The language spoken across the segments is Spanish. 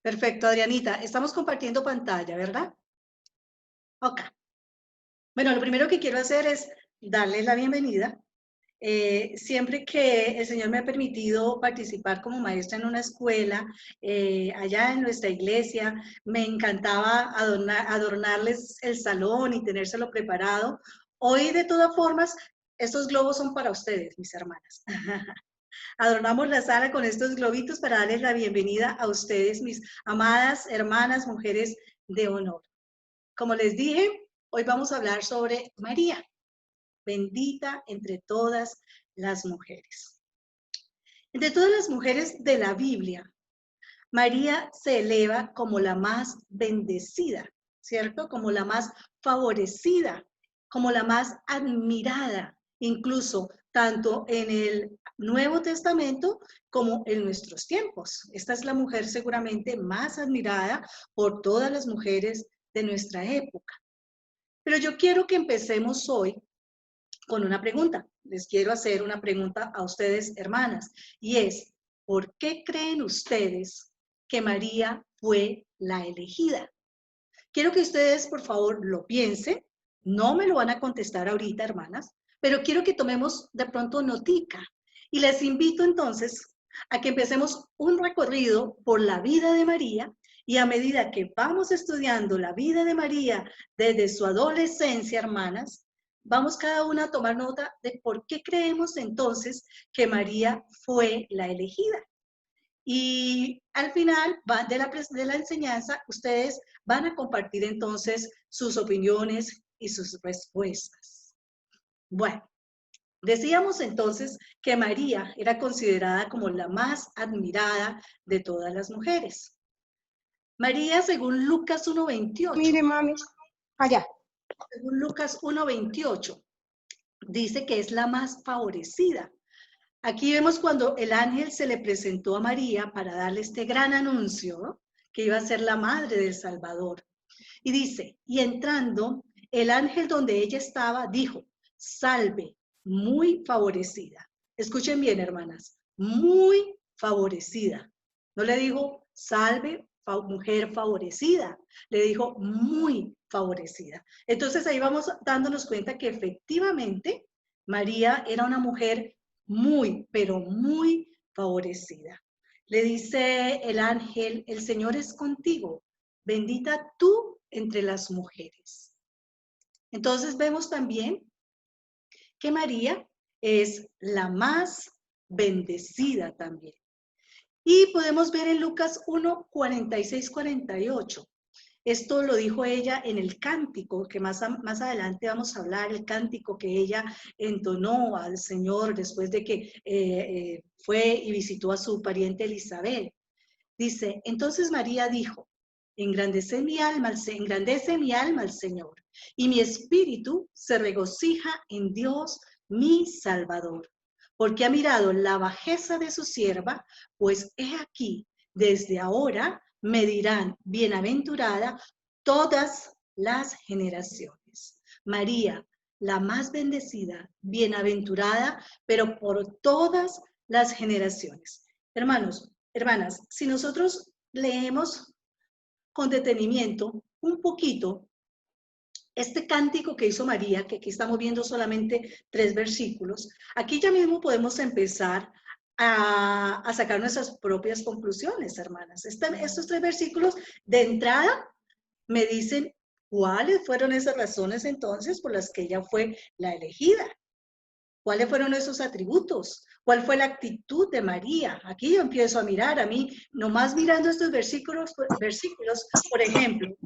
Perfecto, Adrianita. Estamos compartiendo pantalla, ¿verdad? Ok. Bueno, lo primero que quiero hacer es darles la bienvenida. Siempre que el Señor me ha permitido participar como maestra en una escuela, allá en nuestra iglesia, me encantaba adornarles el salón y tenérselo preparado. Hoy, de todas formas, estos globos son para ustedes, mis hermanas. Adornamos la sala con estos globitos para darles la bienvenida a ustedes, mis amadas hermanas, mujeres de honor. Como les dije, hoy vamos a hablar sobre María, bendita entre todas las mujeres. Entre todas las mujeres de la Biblia, María se eleva como la más bendecida, ¿cierto? Como la más favorecida, como la más admirada, incluso tanto en el Nuevo Testamento como en nuestros tiempos. Esta es la mujer seguramente más admirada por todas las mujeres de nuestra época. Pero yo quiero que empecemos hoy con una pregunta. Les quiero hacer una pregunta a ustedes, hermanas, y es, ¿por qué creen ustedes que María fue la elegida? Quiero que ustedes, por favor, lo piensen. No me lo van a contestar ahorita, hermanas, pero quiero que tomemos de pronto notica. Y les invito entonces a que empecemos un recorrido por la vida de María y a medida que vamos estudiando la vida de María desde su adolescencia, hermanas, vamos cada una a tomar nota de por qué creemos entonces que María fue la elegida. Y al final de la enseñanza, ustedes van a compartir entonces sus opiniones y sus respuestas. Bueno, decíamos entonces que María era considerada como la más admirada de todas las mujeres. María, según Lucas 1:28. Mire, mami, allá. Según Lucas 1:28, dice que es la más favorecida. Aquí vemos cuando el ángel se le presentó a María para darle este gran anuncio, ¿no? Que iba a ser la madre del Salvador. Y dice, y entrando, el ángel donde ella estaba dijo, salve, muy favorecida. Escuchen bien, hermanas, muy favorecida. No le dijo, salve, mujer favorecida. Le dijo, muy favorecida. Entonces ahí vamos dándonos cuenta que efectivamente María era una mujer muy, pero muy favorecida. Le dice el ángel, el Señor es contigo, bendita tú entre las mujeres. Entonces vemos también que María es la más bendecida también. Y podemos ver en Lucas 1:46-48. Esto lo dijo ella en el cántico, que más adelante vamos a hablar, el cántico que ella entonó al Señor después de que fue y visitó a su pariente Elizabeth. Dice, entonces María dijo, engrandece mi alma al Señor, y mi espíritu se regocija en Dios, mi Salvador, porque ha mirado la bajeza de su sierva, pues he aquí, desde ahora me dirán bienaventurada todas las generaciones. María, la más bendecida, bienaventurada, pero por todas las generaciones. Hermanos, hermanas, si nosotros leemos con detenimiento un poquito este cántico que hizo María, que aquí estamos viendo solamente 3 versículos, aquí ya mismo podemos empezar a sacar nuestras propias conclusiones, hermanas. Estos 3 versículos de entrada me dicen cuáles fueron esas razones entonces por las que ella fue la elegida. ¿Cuáles fueron esos atributos? ¿Cuál fue la actitud de María? Aquí yo empiezo a mirar, a mí, nomás mirando estos versículos por ejemplo,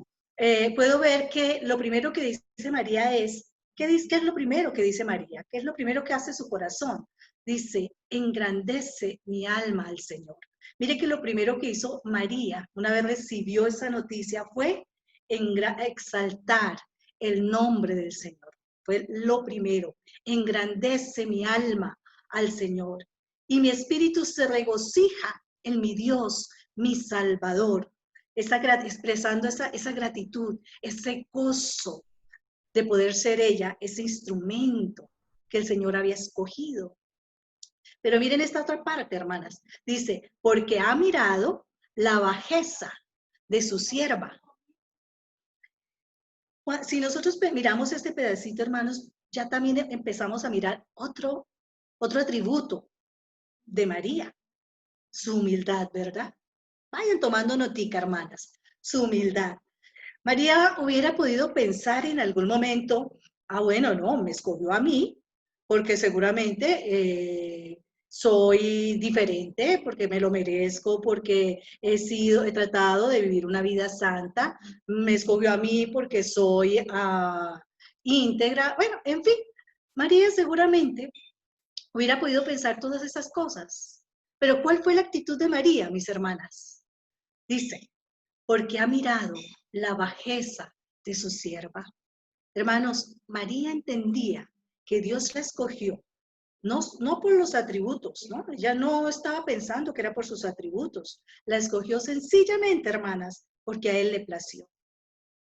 puedo ver que lo primero que dice María es, ¿qué es lo primero que dice María? ¿Qué es lo primero que hace su corazón? Dice, engrandece mi alma al Señor. Mire que lo primero que hizo María, una vez recibió esa noticia, fue exaltar el nombre del Señor. Fue lo primero. Engrandece mi alma al Señor. Y mi espíritu se regocija en mi Dios, mi Salvador. Expresando esa gratitud, ese gozo de poder ser ella, ese instrumento que el Señor había escogido. Pero miren esta otra parte, hermanas. Dice, porque ha mirado la bajeza de su sierva. Si nosotros miramos este pedacito, hermanos, ya también empezamos a mirar otro atributo de María, su humildad, ¿verdad? Vayan tomando notica, hermanas, su humildad. María hubiera podido pensar en algún momento, bueno, no, me escogió a mí, porque seguramente soy diferente, porque me lo merezco, porque he tratado de vivir una vida santa, me escogió a mí porque soy íntegra, bueno, en fin, María seguramente hubiera podido pensar todas esas cosas. Pero ¿cuál fue la actitud de María, mis hermanas? Dice, porque ha mirado la bajeza de su sierva. Hermanos, María entendía que Dios la escogió, no por los atributos, ¿no? Ella no estaba pensando que era por sus atributos. La escogió sencillamente, hermanas, porque a Él le plació.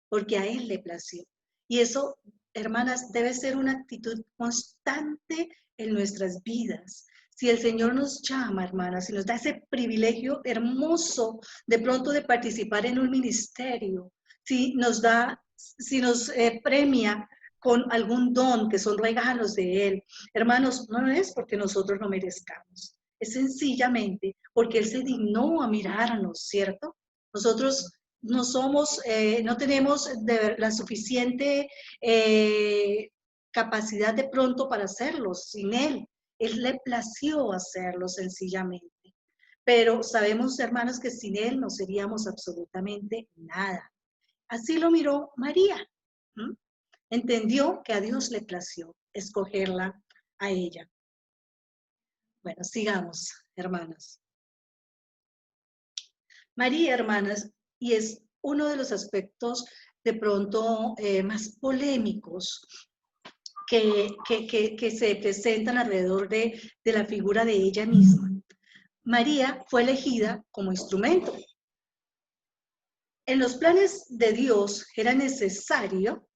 Porque a Él le plació. Y eso, hermanas, debe ser una actitud constante en nuestras vidas. Si el Señor nos llama, hermanas, y nos da ese privilegio hermoso de pronto de participar en un ministerio, si nos premia con algún don que son regalos de Él, hermanos, no es porque nosotros no merezcamos, es sencillamente porque Él se dignó a mirarnos, ¿cierto? Nosotros no tenemos la suficiente capacidad de pronto para hacerlo sin Él. Él le plació hacerlo sencillamente. Pero sabemos, hermanos, que sin Él no seríamos absolutamente nada. Así lo miró María. Entendió que a Dios le plació escogerla a ella. Bueno, sigamos, hermanas. María, hermanas, y es uno de los aspectos de pronto más polémicos que se presentan alrededor de la figura de ella misma. María fue elegida como instrumento. En los planes de Dios era necesario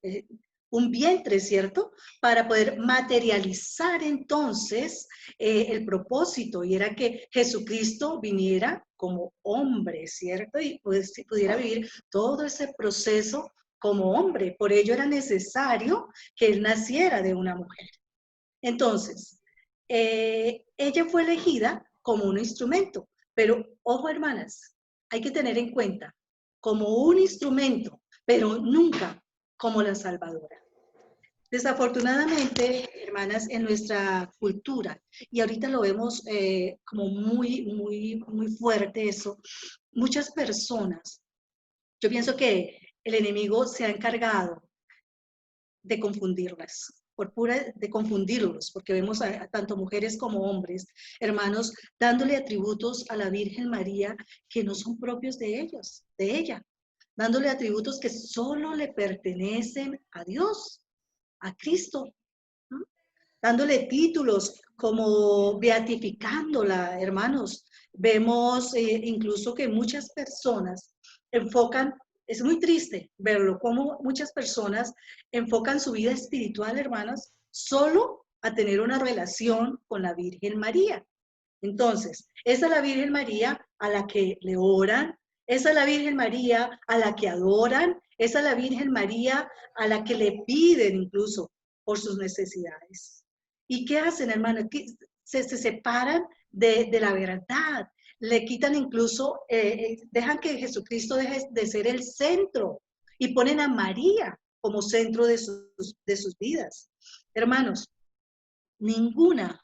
un vientre, ¿cierto? Para poder materializar entonces el propósito, y era que Jesucristo viniera como hombre, ¿cierto? Y pues, pudiera vivir todo ese proceso como hombre. Por ello era necesario que él naciera de una mujer. Entonces, ella fue elegida como un instrumento, pero ojo, hermanas, hay que tener en cuenta, como un instrumento, pero nunca como la salvadora. Desafortunadamente, hermanas, en nuestra cultura, y ahorita lo vemos como muy fuerte eso, muchas personas, yo pienso que el enemigo se ha encargado de confundirlas, de confundirlos, porque vemos a tanto mujeres como hombres, hermanos, dándole atributos a la Virgen María que no son propios de ellos, de ella, dándole atributos que solo le pertenecen a Dios, a Cristo, ¿no? Dándole títulos como beatificándola, hermanos. Vemos incluso que muchas personas enfocan, es muy triste verlo, como muchas personas enfocan su vida espiritual, hermanas, solo a tener una relación con la Virgen María. Entonces, esa es la Virgen María a la que le oran, esa es la Virgen María a la que adoran, esa es la Virgen María a la que le piden incluso por sus necesidades. ¿Y qué hacen, hermano? Se separan de la verdad, le quitan incluso, dejan que Jesucristo deje de ser el centro y ponen a María como centro de sus vidas. Hermanos, ninguna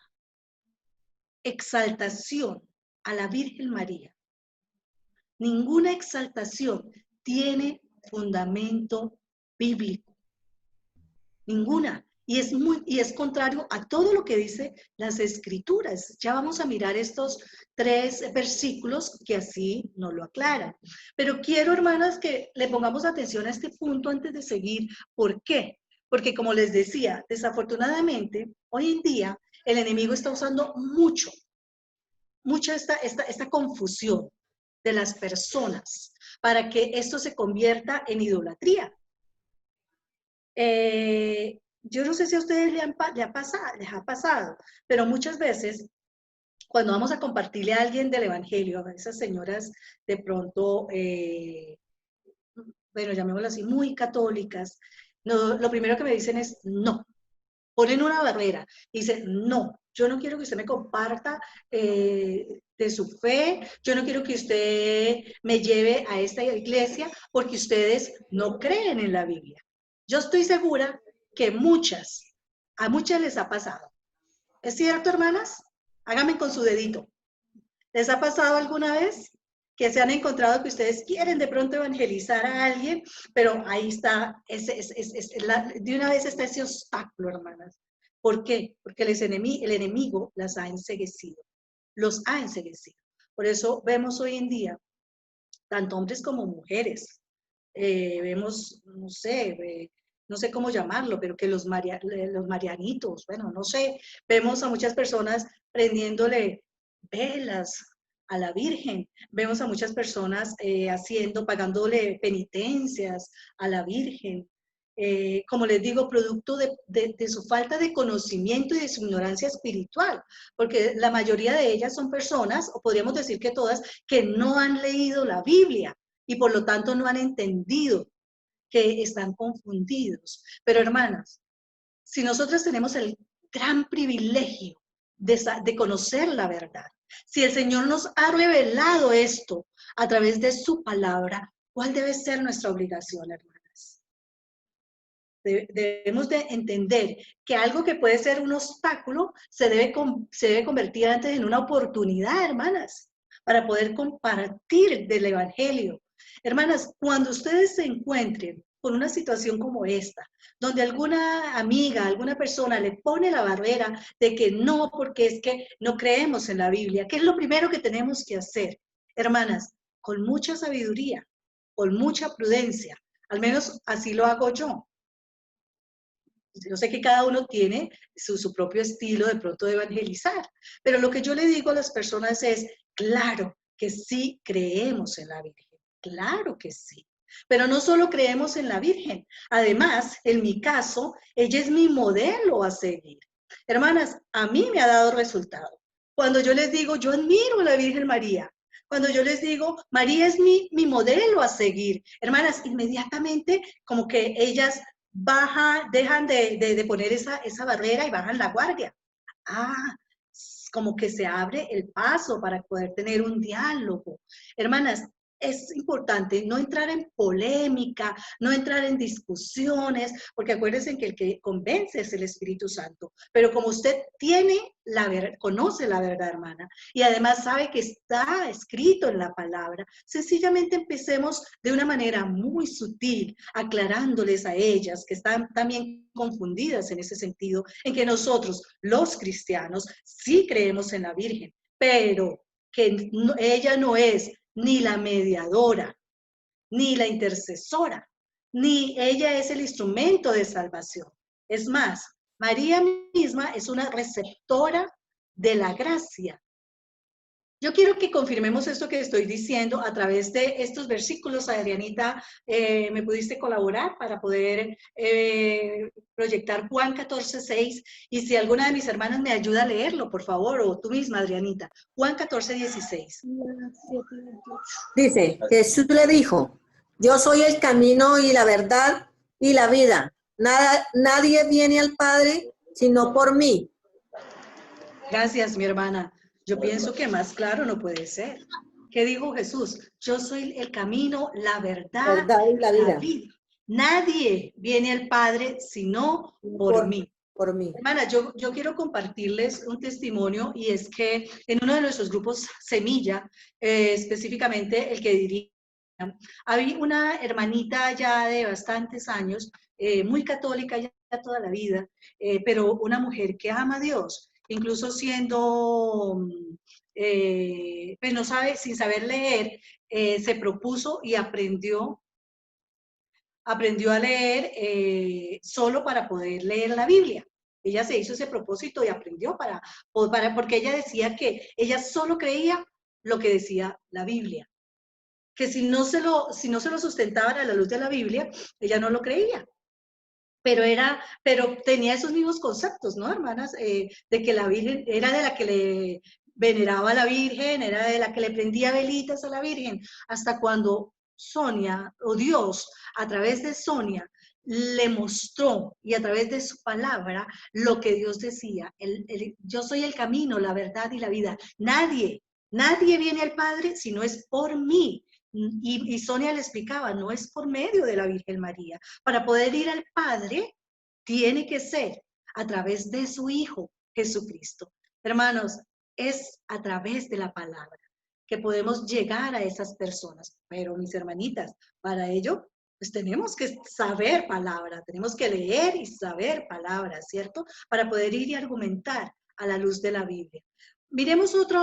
exaltación a la Virgen María, ninguna exaltación tiene fundamento bíblico, ninguna. Y es contrario a todo lo que dice las Escrituras. Ya vamos a mirar estos 3 versículos que así nos lo aclaran. Pero quiero, hermanas, que le pongamos atención a este punto antes de seguir. ¿Por qué? Porque como les decía, desafortunadamente, hoy en día el enemigo está usando mucha esta confusión de las personas para que esto se convierta en idolatría. Yo no sé si a ustedes les ha pasado, pero muchas veces cuando vamos a compartirle a alguien del evangelio, a esas señoras de pronto bueno, llamémoslo así, muy católicas, no, lo primero que me dicen es no. Ponen una barrera. Dicen, no, yo no quiero que usted me comparta de su fe, yo no quiero que usted me lleve a esta iglesia porque ustedes no creen en la Biblia. Yo estoy segura que a muchas les ha pasado. ¿Es cierto, hermanas? Háganme con su dedito. ¿Les ha pasado alguna vez que se han encontrado que ustedes quieren de pronto evangelizar a alguien, pero ahí está, de una vez está ese obstáculo, hermanas? ¿Por qué? Porque el enemigo las ha enceguecido, los ha enceguecido. Por eso vemos hoy en día, tanto hombres como mujeres, vemos, no sé cómo llamarlo, pero que los marianitos, bueno, no sé, vemos a muchas personas prendiéndole velas a la Virgen, vemos a muchas personas pagándole penitencias a la Virgen. Como les digo, producto de su falta de conocimiento y de su ignorancia espiritual, porque la mayoría de ellas son personas, o podríamos decir que todas, que no han leído la Biblia y por lo tanto no han entendido, que están confundidos. Pero hermanas, si nosotros tenemos el gran privilegio de conocer la verdad, si el Señor nos ha revelado esto a través de su palabra, ¿cuál debe ser nuestra obligación, hermanas? Debemos de entender que algo que puede ser un obstáculo se debe convertir antes en una oportunidad, hermanas, para poder compartir del evangelio. Hermanas, cuando ustedes se encuentren con una situación como esta, donde alguna amiga, alguna persona le pone la barrera de que no, porque es que no creemos en la Biblia, ¿qué es lo primero que tenemos que hacer? Hermanas, con mucha sabiduría, con mucha prudencia, al menos así lo hago yo. Yo sé que cada uno tiene su propio estilo de pronto de evangelizar, pero lo que yo le digo a las personas es, claro que sí creemos en la Virgen, claro que sí. Pero no solo creemos en la Virgen, además, en mi caso, ella es mi modelo a seguir. Hermanas, a mí me ha dado resultado. Cuando yo les digo, yo admiro a la Virgen María, cuando yo les digo, María es mi modelo a seguir, hermanas, inmediatamente como que ellas dejan de poner esa barrera y bajan la guardia. Ah, como que se abre el paso para poder tener un diálogo. Hermanas, es importante no entrar en polémica, no entrar en discusiones, porque acuérdense que el que convence es el Espíritu Santo. Pero como usted conoce la verdad, hermana, y además sabe que está escrito en la palabra, sencillamente empecemos de una manera muy sutil, aclarándoles a ellas que están también confundidas en ese sentido, en que nosotros, los cristianos, sí creemos en la Virgen, pero que ella no es ni la mediadora, ni la intercesora, ni ella es el instrumento de salvación. Es más, María misma es una receptora de la gracia. Yo quiero que confirmemos esto que estoy diciendo a través de estos versículos. Adrianita, ¿me pudiste colaborar para poder proyectar Juan 14:6? Y si alguna de mis hermanas me ayuda a leerlo, por favor, o tú misma, Adrianita. Juan 14:16. Dice, Jesús le dijo, yo soy el camino y la verdad y la vida. Nadie viene al Padre sino por mí. Gracias, mi hermana. Yo pienso que más claro no puede ser. ¿Qué dijo Jesús? Yo soy el camino, la verdad y la vida. Nadie viene al Padre sino por mí. Por mí. Hermana, yo quiero compartirles un testimonio, y es que en uno de nuestros grupos Semilla, específicamente el que dirige, había una hermanita ya de bastantes años, muy católica ya toda la vida, pero una mujer que ama a Dios, incluso siendo, pues no sabe, sin saber leer, se propuso y aprendió a leer solo para poder leer la Biblia. Ella se hizo ese propósito y aprendió porque ella decía que ella solo creía lo que decía la Biblia. Que si no se lo sustentaban a la luz de la Biblia, ella no lo creía. Pero tenía esos mismos conceptos, ¿no, hermanas? De que la Virgen era de la que le veneraba a la Virgen, era de la que le prendía velitas a la Virgen, hasta cuando Sonia, o Dios, a través de Sonia, le mostró y a través de su palabra lo que Dios decía. Yo soy el camino, la verdad y la vida. Nadie viene al Padre si no es por mí. Y Sonia le explicaba, no es por medio de la Virgen María. Para poder ir al Padre, tiene que ser a través de su Hijo, Jesucristo. Hermanos, es a través de la palabra que podemos llegar a esas personas. Pero mis hermanitas, para ello, pues tenemos que saber palabra, tenemos que leer y saber palabra, ¿cierto? Para poder ir y argumentar a la luz de la Biblia. Miremos otro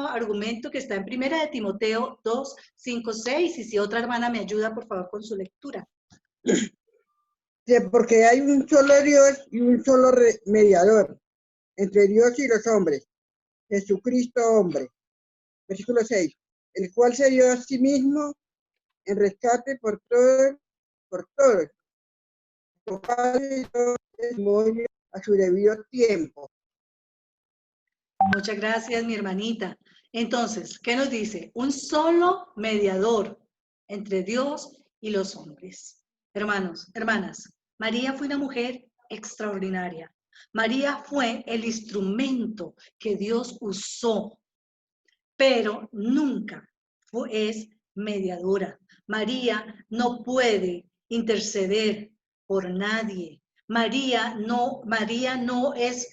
argumento que está en 1 de Timoteo 2, 5, 6, y si otra hermana me ayuda, por favor, con su lectura. Porque hay un solo Dios y un solo mediador entre Dios y los hombres, Jesucristo hombre. Versículo 6, el cual se dio a sí mismo en rescate por todos, a su debido tiempo. Muchas gracias, mi hermanita. Entonces, ¿qué nos dice? Un solo mediador entre Dios y los hombres. Hermanos, hermanas, María fue una mujer extraordinaria. María fue el instrumento que Dios usó, pero nunca es mediadora. María no puede interceder por nadie. María es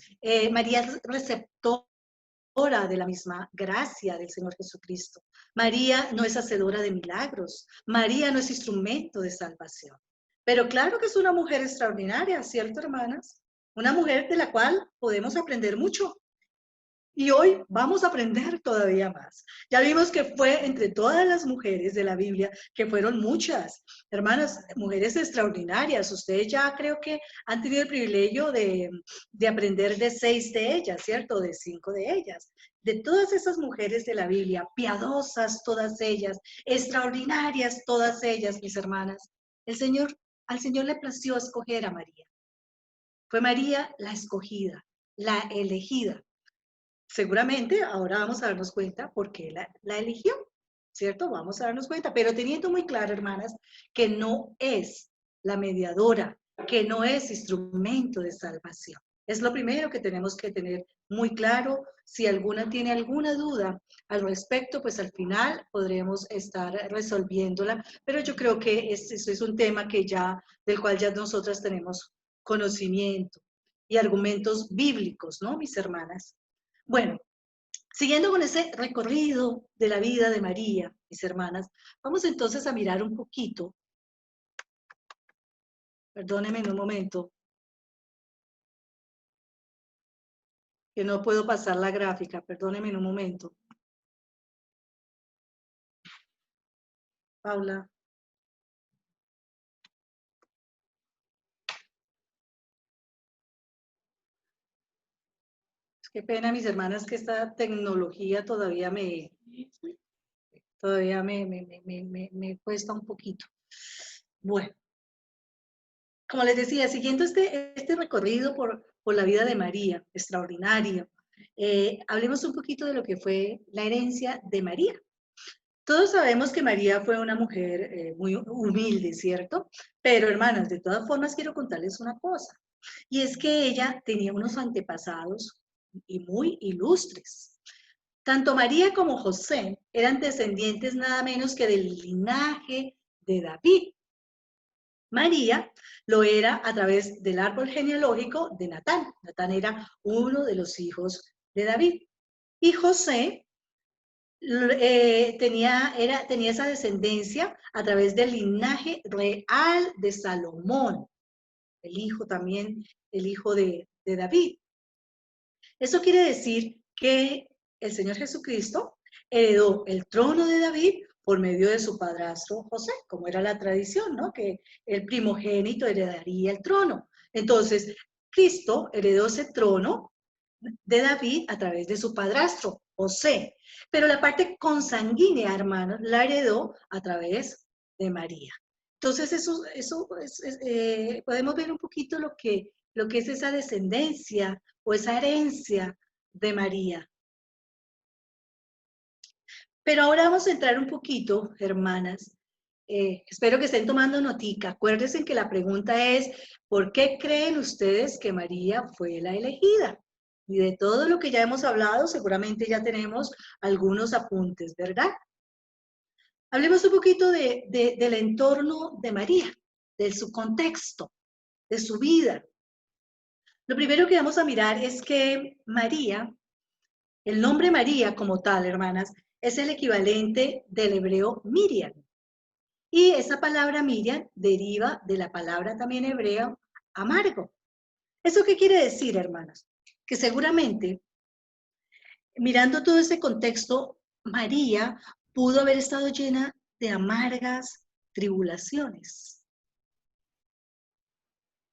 receptora de la misma gracia del Señor Jesucristo. María no es hacedora de milagros. María no es instrumento de salvación. Pero claro que es una mujer extraordinaria, ¿cierto, hermanas? Una mujer de la cual podemos aprender mucho. Y hoy vamos a aprender todavía más. Ya vimos que fue entre todas las mujeres de la Biblia, que fueron muchas, hermanas, mujeres extraordinarias. Ustedes ya creo que han tenido el privilegio de aprender de 6 de ellas, ¿cierto? De 5 de ellas. De todas esas mujeres de la Biblia, piadosas todas ellas, extraordinarias todas ellas, mis hermanas, al Señor le plació escoger a María. Fue María la escogida, la elegida. Seguramente ahora vamos a darnos cuenta por qué la eligió, ¿cierto? Vamos a darnos cuenta, pero teniendo muy claro, hermanas, que no es la mediadora, que no es instrumento de salvación. Es lo primero que tenemos que tener muy claro. Si alguna tiene alguna duda al respecto, pues al final podremos estar resolviéndola, pero yo creo que eso es un tema del cual ya nosotras tenemos conocimiento y argumentos bíblicos, ¿no, mis hermanas? Bueno, siguiendo con ese recorrido de la vida de María, mis hermanas, vamos entonces a mirar un poquito. Perdónenme un momento, que no puedo pasar la gráfica, perdónenme un momento. Paula. Qué pena, mis hermanas, que esta tecnología todavía me cuesta un poquito. Bueno, como les decía, siguiendo este recorrido por la vida de María, extraordinaria, hablemos un poquito de lo que fue la herencia de María. Todos sabemos que María fue una mujer muy humilde, ¿cierto? Pero, hermanas, de todas formas quiero contarles una cosa, y es que ella tenía unos antepasados y muy ilustres. Tanto María como José eran descendientes nada menos que del linaje de David. María lo era a través del árbol genealógico de Natán. Natán era uno de los hijos de David. Y José tenía esa descendencia a través del linaje real de Salomón, el hijo de David. Eso quiere decir que el Señor Jesucristo heredó el trono de David por medio de su padrastro José, como era la tradición, ¿no? Que el primogénito heredaría el trono. Entonces, Cristo heredó ese trono de David a través de su padrastro José, pero la parte consanguínea, hermanos, la heredó a través de María. Entonces, podemos ver un poquito lo que es esa descendencia o esa herencia de María. Pero ahora vamos a entrar un poquito, hermanas. Espero que estén tomando notica. Acuérdense que la pregunta es, ¿por qué creen ustedes que María fue la elegida? Y de todo lo que ya hemos hablado, seguramente ya tenemos algunos apuntes, ¿verdad? Hablemos un poquito del entorno de María, de su contexto, de su vida. Lo primero que vamos a mirar es que María, el nombre María como tal, hermanas, es el equivalente del hebreo Miriam. Y esa palabra Miriam deriva de la palabra también hebrea amargo. ¿Eso qué quiere decir, hermanas? Que seguramente, mirando todo ese contexto, María pudo haber estado llena de amargas tribulaciones.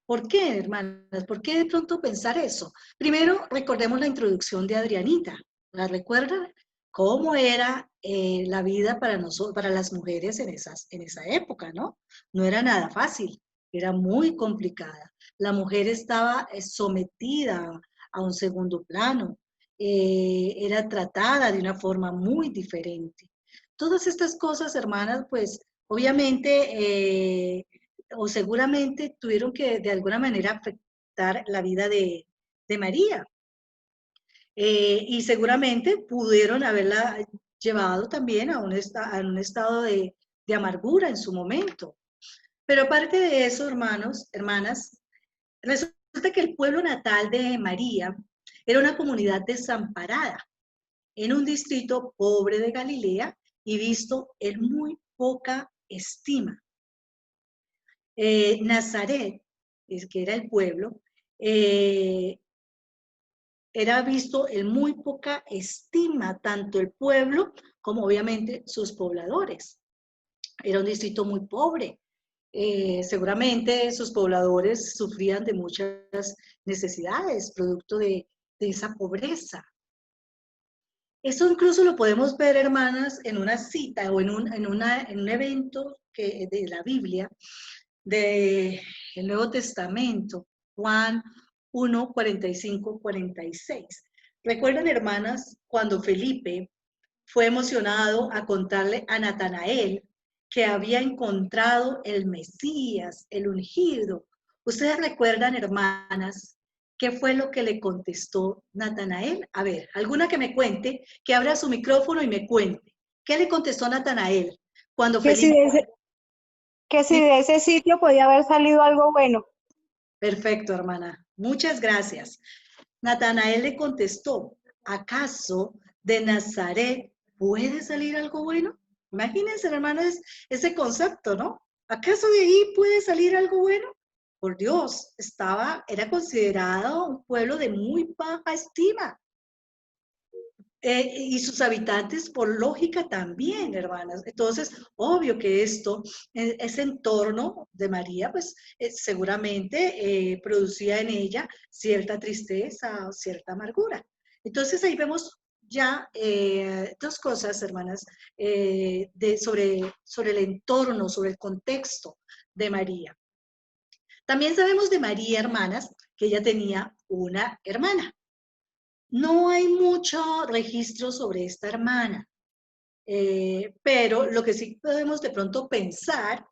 ¿Por qué, hermanas? ¿Por qué de pronto pensar eso? Primero, recordemos la introducción de Adrianita. ¿La recuerdan? ¿Cómo era la vida para nosotros, para las mujeres en esa época, ¿no? No era nada fácil, era muy complicada. La mujer estaba sometida a un segundo plano, era tratada de una forma muy diferente. Todas estas cosas, hermanas, pues obviamente o seguramente tuvieron que de alguna manera afectar la vida de María. Y seguramente pudieron haberla llevado también a un estado de amargura en su momento. Pero aparte de eso, hermanos, hermanas, resulta que el pueblo natal de María era una comunidad desamparada en un distrito pobre de Galilea y visto en muy poca estima. Nazaret, que era el pueblo, era visto en muy poca estima, tanto el pueblo como obviamente sus pobladores. Era un distrito muy pobre. Seguramente sus pobladores sufrían de muchas necesidades, producto de esa pobreza. Eso incluso lo podemos ver, hermanas, en una cita o en un evento de la Biblia, del Nuevo Testamento, Juan 1, 45, 46. ¿Recuerdan, hermanas, cuando Felipe fue emocionado a contarle a Natanael que había encontrado el Mesías, el ungido? ¿Ustedes recuerdan, hermanas, qué fue lo que le contestó Natanael? A ver, alguna que me cuente, que abra su micrófono y me cuente. ¿Qué le contestó Natanael cuando Felipe... Que si de ese sitio podía haber salido algo bueno. Perfecto, hermana. Muchas gracias. Natanael le contestó, ¿acaso de Nazaret puede salir algo bueno? Imagínense, hermanos, ese concepto, ¿no? ¿Acaso de ahí puede salir algo bueno? Por Dios, era considerado un pueblo de muy baja estima. Y sus habitantes, por lógica, también, hermanas. Entonces, obvio que ese entorno de María, pues seguramente producía en ella cierta tristeza o cierta amargura. Entonces, ahí vemos ya dos cosas, hermanas, sobre el entorno, sobre el contexto de María. También sabemos de María, hermanas, que ella tenía una hermana. No hay mucho registro sobre esta hermana, pero lo que sí podemos de pronto pensar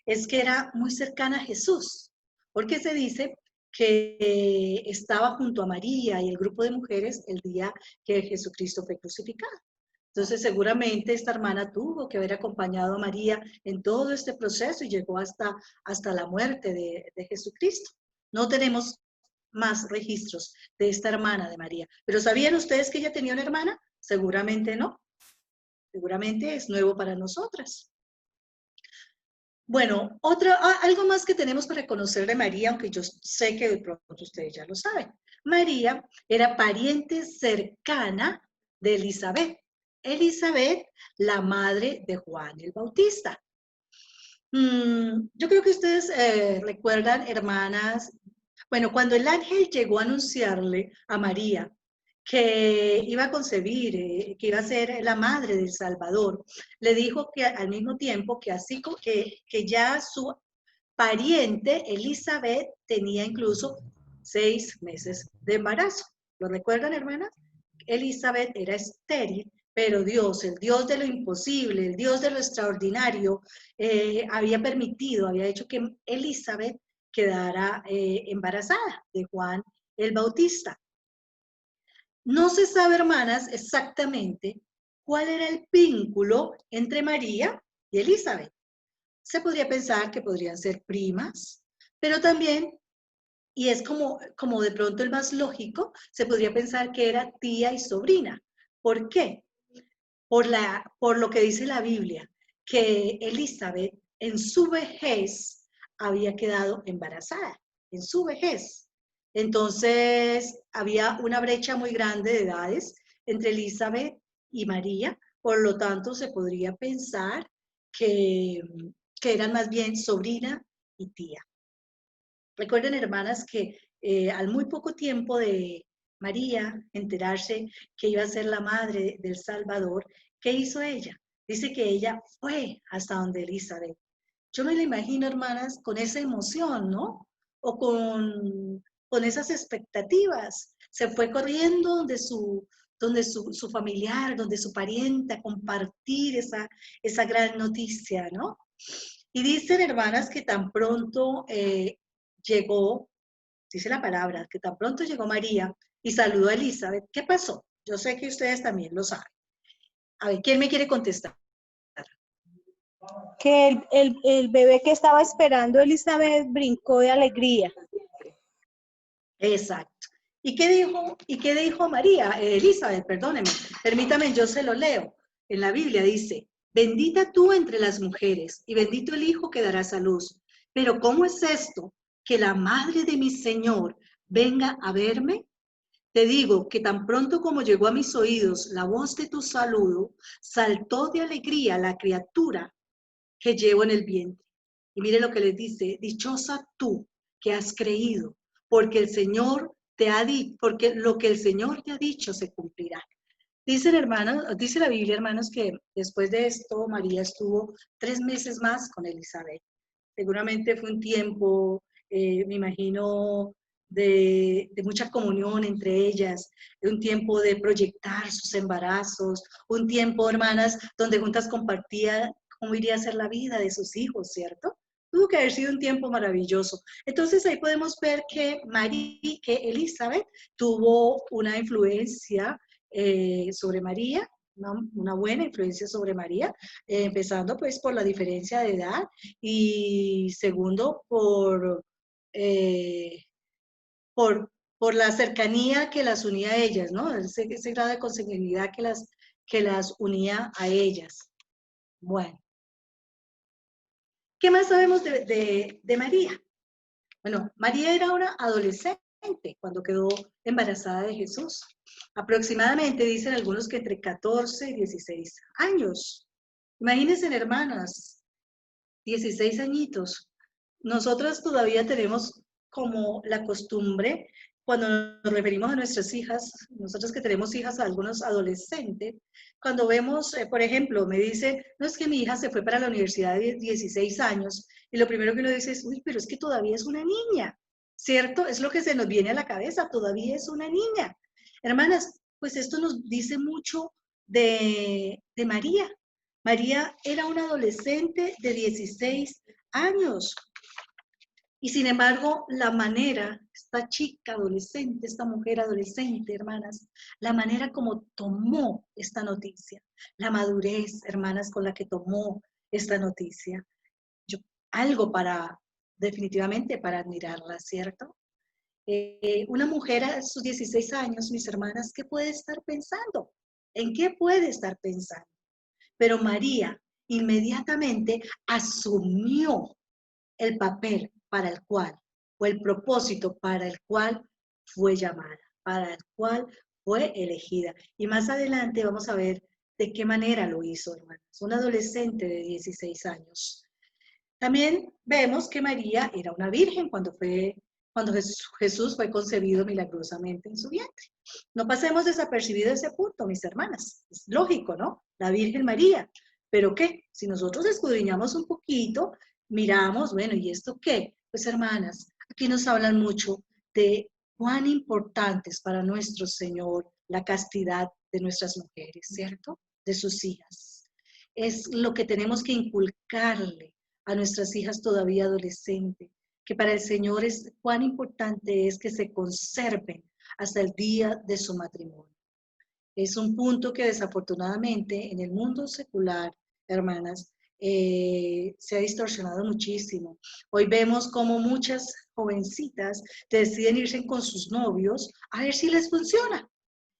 es que era muy cercana a Jesús, porque se dice que estaba junto a María y el grupo de mujeres el día que Jesucristo fue crucificado. Entonces seguramente esta hermana tuvo que haber acompañado a María en todo este proceso y llegó hasta la muerte de Jesucristo. No tenemos más registros de esta hermana de María. ¿Pero sabían ustedes que ella tenía una hermana? Seguramente no. Seguramente es nuevo para nosotras. Bueno, algo más que tenemos para conocer de María, aunque yo sé que de pronto ustedes ya lo saben. María era pariente cercana de Elizabeth. Elizabeth, la madre de Juan el Bautista. Yo creo que ustedes recuerdan, hermanas, bueno, cuando el ángel llegó a anunciarle a María que iba a concebir, que iba a ser la madre del Salvador, le dijo que al mismo tiempo que así que ya su pariente Elizabeth tenía incluso 6 meses de embarazo. ¿Lo recuerdan, hermanas? Elizabeth era estéril pero Dios, el Dios de lo imposible, el Dios de lo extraordinario, había permitido, había hecho que Elizabeth quedara embarazada de Juan el Bautista. No se sabe, hermanas, exactamente cuál era el vínculo entre María y Elizabeth. Se podría pensar que podrían ser primas, pero también, y es como de pronto el más lógico, se podría pensar que era tía y sobrina. ¿Por qué? Por lo que dice la Biblia, que Elizabeth en su vejez había quedado embarazada, en su vejez. Entonces había una brecha muy grande de edades entre Elizabeth y María, por lo tanto se podría pensar que eran más bien sobrina y tía. Recuerden, hermanas, que al muy poco tiempo de María enterarse que iba a ser la madre del Salvador, ¿qué hizo ella? Dice que ella fue hasta donde Elizabeth. Yo me la imagino, hermanas, con esa emoción, ¿no? O con esas expectativas. Se fue corriendo donde su familiar, donde su pariente, a compartir esa gran noticia, ¿no? Y dicen, hermanas, que tan pronto llegó, dice la palabra, que tan pronto llegó María y saludó a Elizabeth. ¿Qué pasó? Yo sé que ustedes también lo saben. A ver, ¿quién me quiere contestar? Que el bebé que estaba esperando Elizabeth brincó de alegría. Exacto. ¿Y qué dijo María? Elizabeth, perdóneme. Permítame, yo se lo leo. En la Biblia dice, bendita tú entre las mujeres y bendito el hijo que darás a luz. Pero ¿cómo es esto? Que la madre de mi Señor venga a verme. Te digo que tan pronto como llegó a mis oídos la voz de tu saludo, saltó de alegría la criatura que llevo en el vientre. Y mire lo que les dice, dichosa tú que has creído, porque el Señor te ha dicho, porque lo que el Señor te ha dicho se cumplirá. Dicen, hermanos, dice la Biblia, hermanos, que después de esto María estuvo 3 meses más con Elizabeth. Seguramente fue un tiempo, me imagino, de mucha comunión entre ellas, de un tiempo de proyectar sus embarazos, un tiempo, hermanas, donde juntas compartían cómo iría a ser la vida de sus hijos, ¿cierto? Tuvo que haber sido un tiempo maravilloso. Entonces ahí podemos ver que que Elizabeth tuvo una influencia sobre María, una buena influencia sobre María, empezando pues por la diferencia de edad y segundo eh, por la cercanía que las unía a ellas, ¿no? Ese grado de consanguinidad que las unía a ellas. Bueno. ¿Qué más sabemos de María? Bueno, María era una adolescente cuando quedó embarazada de Jesús. Aproximadamente dicen algunos que entre 14 y 16 años. Imagínense, hermanas, 16 añitos. Nosotras todavía tenemos como la costumbre, cuando nos referimos a nuestras hijas, nosotros que tenemos hijas, algunos adolescentes, cuando vemos, por ejemplo, me dice, no es que mi hija se fue para la universidad de 16 años, y lo primero que uno dice es, uy, pero es que todavía es una niña, ¿cierto? Es lo que se nos viene a la cabeza, todavía es una niña. Hermanas, pues esto nos dice mucho de María. María era una adolescente de 16 años. Y sin embargo, la manera, esta chica adolescente, esta mujer adolescente, hermanas, la manera como tomó esta noticia, la madurez, hermanas, con la que tomó esta noticia, algo definitivamente para admirarla, ¿cierto? Una mujer a sus 16 años, mis hermanas, ¿qué puede estar pensando? ¿En qué puede estar pensando? Pero María inmediatamente asumió el papel para el cual, o el propósito para el cual fue llamada, para el cual fue elegida. Y más adelante vamos a ver de qué manera lo hizo, hermanos. Una adolescente de 16 años. También vemos que María era una virgen cuando Jesús fue concebido milagrosamente en su vientre. No pasemos desapercibido ese punto, mis hermanas. Es lógico, ¿no? La Virgen María. ¿Pero qué? Si nosotros escudriñamos un poquito, miramos, bueno, ¿y esto qué? Pues hermanas, aquí nos hablan mucho de cuán importante es para nuestro Señor la castidad de nuestras mujeres, ¿cierto? de sus hijas. Es lo que tenemos que inculcarle a nuestras hijas todavía adolescentes, que para el Señor es cuán importante es que se conserven hasta el día de su matrimonio. Es un punto que desafortunadamente en el mundo secular, hermanas, se ha distorsionado muchísimo. Hoy vemos como muchas jovencitas deciden irse con sus novios a ver si les funciona.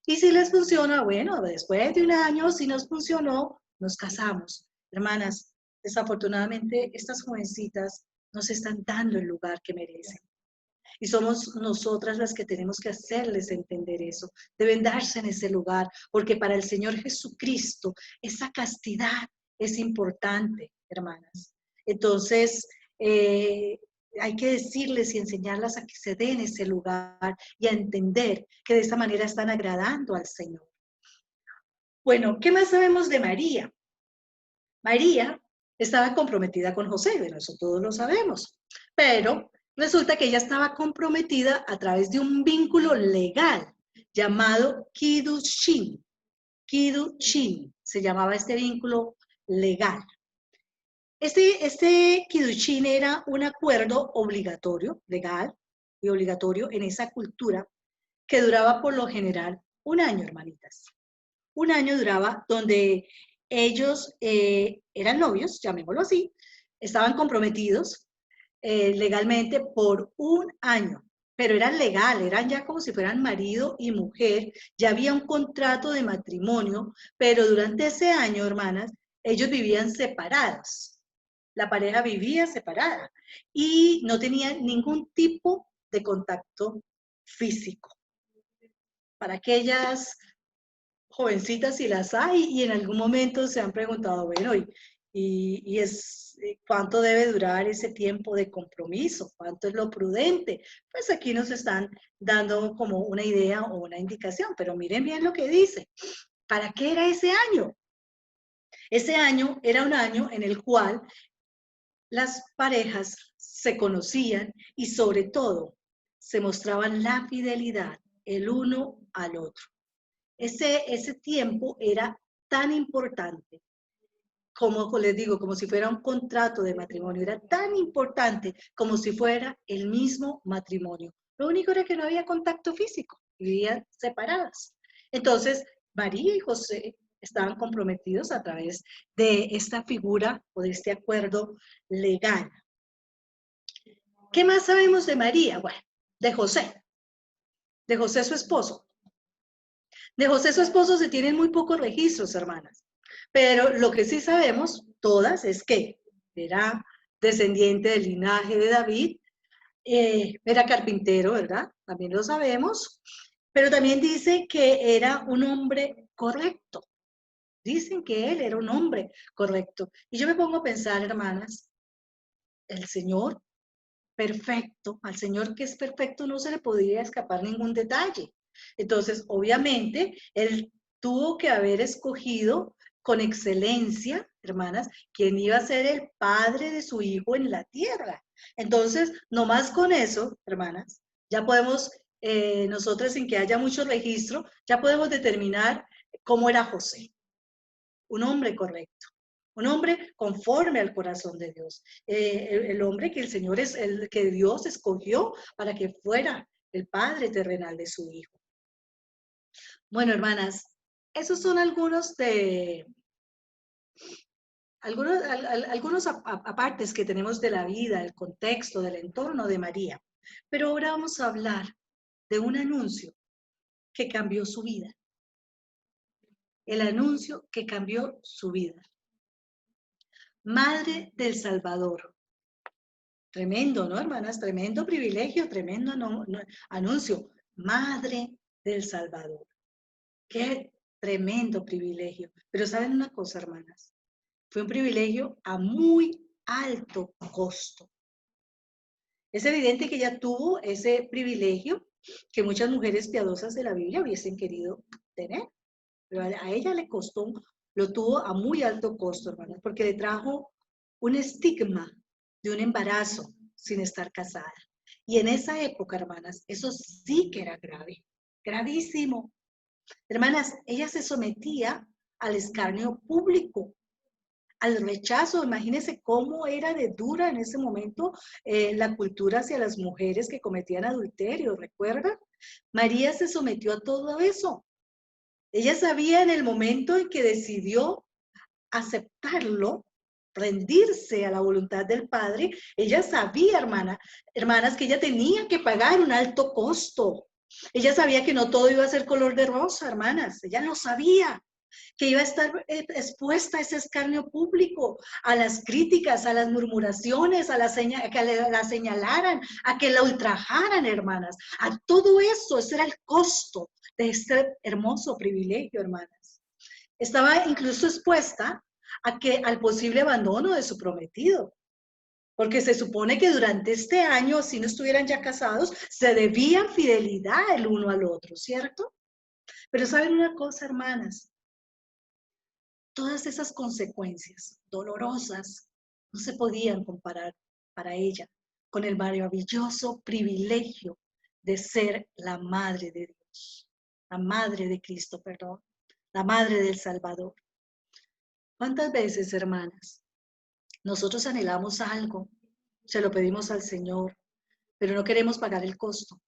Y si les funciona, bueno, después de un año, si nos funcionó, nos casamos. Hermanas, desafortunadamente estas jovencitas no se están dando el lugar que merecen. Y somos nosotras las que tenemos que hacerles entender eso. Deben darse en ese lugar, porque para el Señor Jesucristo esa castidad es importante, hermanas. Entonces, hay que decirles y enseñarlas a que se den ese lugar y a entender que de esta manera están agradando al Señor. Bueno, ¿qué más sabemos de María? María estaba comprometida con José, bueno, eso todos lo sabemos, pero resulta que ella estaba comprometida a través de un vínculo legal llamado Kiddushin. Kiddushin se llamaba este vínculo legal. Este Kiddushin era un acuerdo obligatorio, legal y obligatorio en esa cultura que duraba por lo general un año, hermanitas. Un año duraba donde ellos eran novios, llamémoslo así, estaban comprometidos legalmente por un año, pero eran legal, eran ya como si fueran marido y mujer, ya había un contrato de matrimonio, pero durante ese año, hermanas, ellos vivían separados. La pareja vivía separada y no tenían ningún tipo de contacto físico. Para aquellas jovencitas si las hay y en algún momento se han preguntado, bueno, ¿cuánto debe durar ese tiempo de compromiso? ¿Cuánto es lo prudente? Pues aquí nos están dando como una idea o una indicación, pero miren bien lo que dice. ¿Para qué era ese año? Ese año era un año en el cual las parejas se conocían y sobre todo se mostraban la fidelidad el uno al otro. Ese tiempo era tan importante, como les digo, como si fuera un contrato de matrimonio, era tan importante como si fuera el mismo matrimonio. Lo único era que no había contacto físico, vivían separadas. Entonces, María y José estaban comprometidos a través de esta figura o de este acuerdo legal. ¿Qué más sabemos de María? Bueno, de José su esposo. De José su esposo se tienen muy pocos registros, hermanas. Pero lo que sí sabemos, todas, es que era descendiente del linaje de David, era carpintero, ¿verdad? También lo sabemos. Pero también dice que era un hombre correcto. Dicen que él era un hombre correcto. Y yo me pongo a pensar, hermanas, el Señor perfecto, al Señor que es perfecto no se le podía escapar ningún detalle. Entonces, obviamente, él tuvo que haber escogido con excelencia, hermanas, quien iba a ser el padre de su hijo en la tierra. Entonces, nomás con eso, hermanas, ya podemos, nosotros sin que haya mucho registro, ya podemos determinar cómo era José. Un hombre correcto. Un hombre conforme al corazón de Dios. El hombre que el Señor es, el que Dios escogió para que fuera el padre terrenal de su hijo. Bueno, hermanas, esos son algunos apartes que tenemos de la vida, el contexto, del entorno de María. Pero ahora vamos a hablar de un anuncio que cambió su vida. El anuncio que cambió su vida. Madre del Salvador. Tremendo, ¿no, hermanas? Tremendo privilegio, tremendo anuncio. Madre del Salvador. Qué tremendo privilegio. Pero ¿saben una cosa, hermanas? Fue un privilegio a muy alto costo. Es evidente que ella tuvo ese privilegio que muchas mujeres piadosas de la Biblia hubiesen querido tener. Pero a ella le costó, lo tuvo a muy alto costo, hermanas, porque le trajo un estigma de un embarazo sin estar casada. Y en esa época, hermanas, eso sí que era grave, gravísimo. Hermanas, ella se sometía al escarnio público, al rechazo. Imagínense cómo era de dura en ese momento la cultura hacia las mujeres que cometían adulterio, ¿recuerdan? María se sometió a todo eso. Ella sabía en el momento en que decidió aceptarlo, rendirse a la voluntad del Padre, ella sabía, hermanas, que ella tenía que pagar un alto costo. Ella sabía que no todo iba a ser color de rosa, hermanas. Ella lo sabía, que iba a estar expuesta a ese escarnio público, a las críticas, a las murmuraciones, a que la señalaran, a que la ultrajaran, hermanas. A todo eso, ese era el costo de este hermoso privilegio, hermanas. Estaba incluso expuesta al posible abandono de su prometido, porque se supone que durante este año, si no estuvieran ya casados, se debían fidelidad el uno al otro, ¿cierto? Pero ¿saben una cosa, hermanas? Todas esas consecuencias dolorosas no se podían comparar para ella con el maravilloso privilegio de ser la madre de Dios, la madre de Cristo, perdón, la madre del Salvador. ¿Cuántas veces, hermanas, nosotros anhelamos algo, se lo pedimos al Señor, pero no queremos pagar el costo?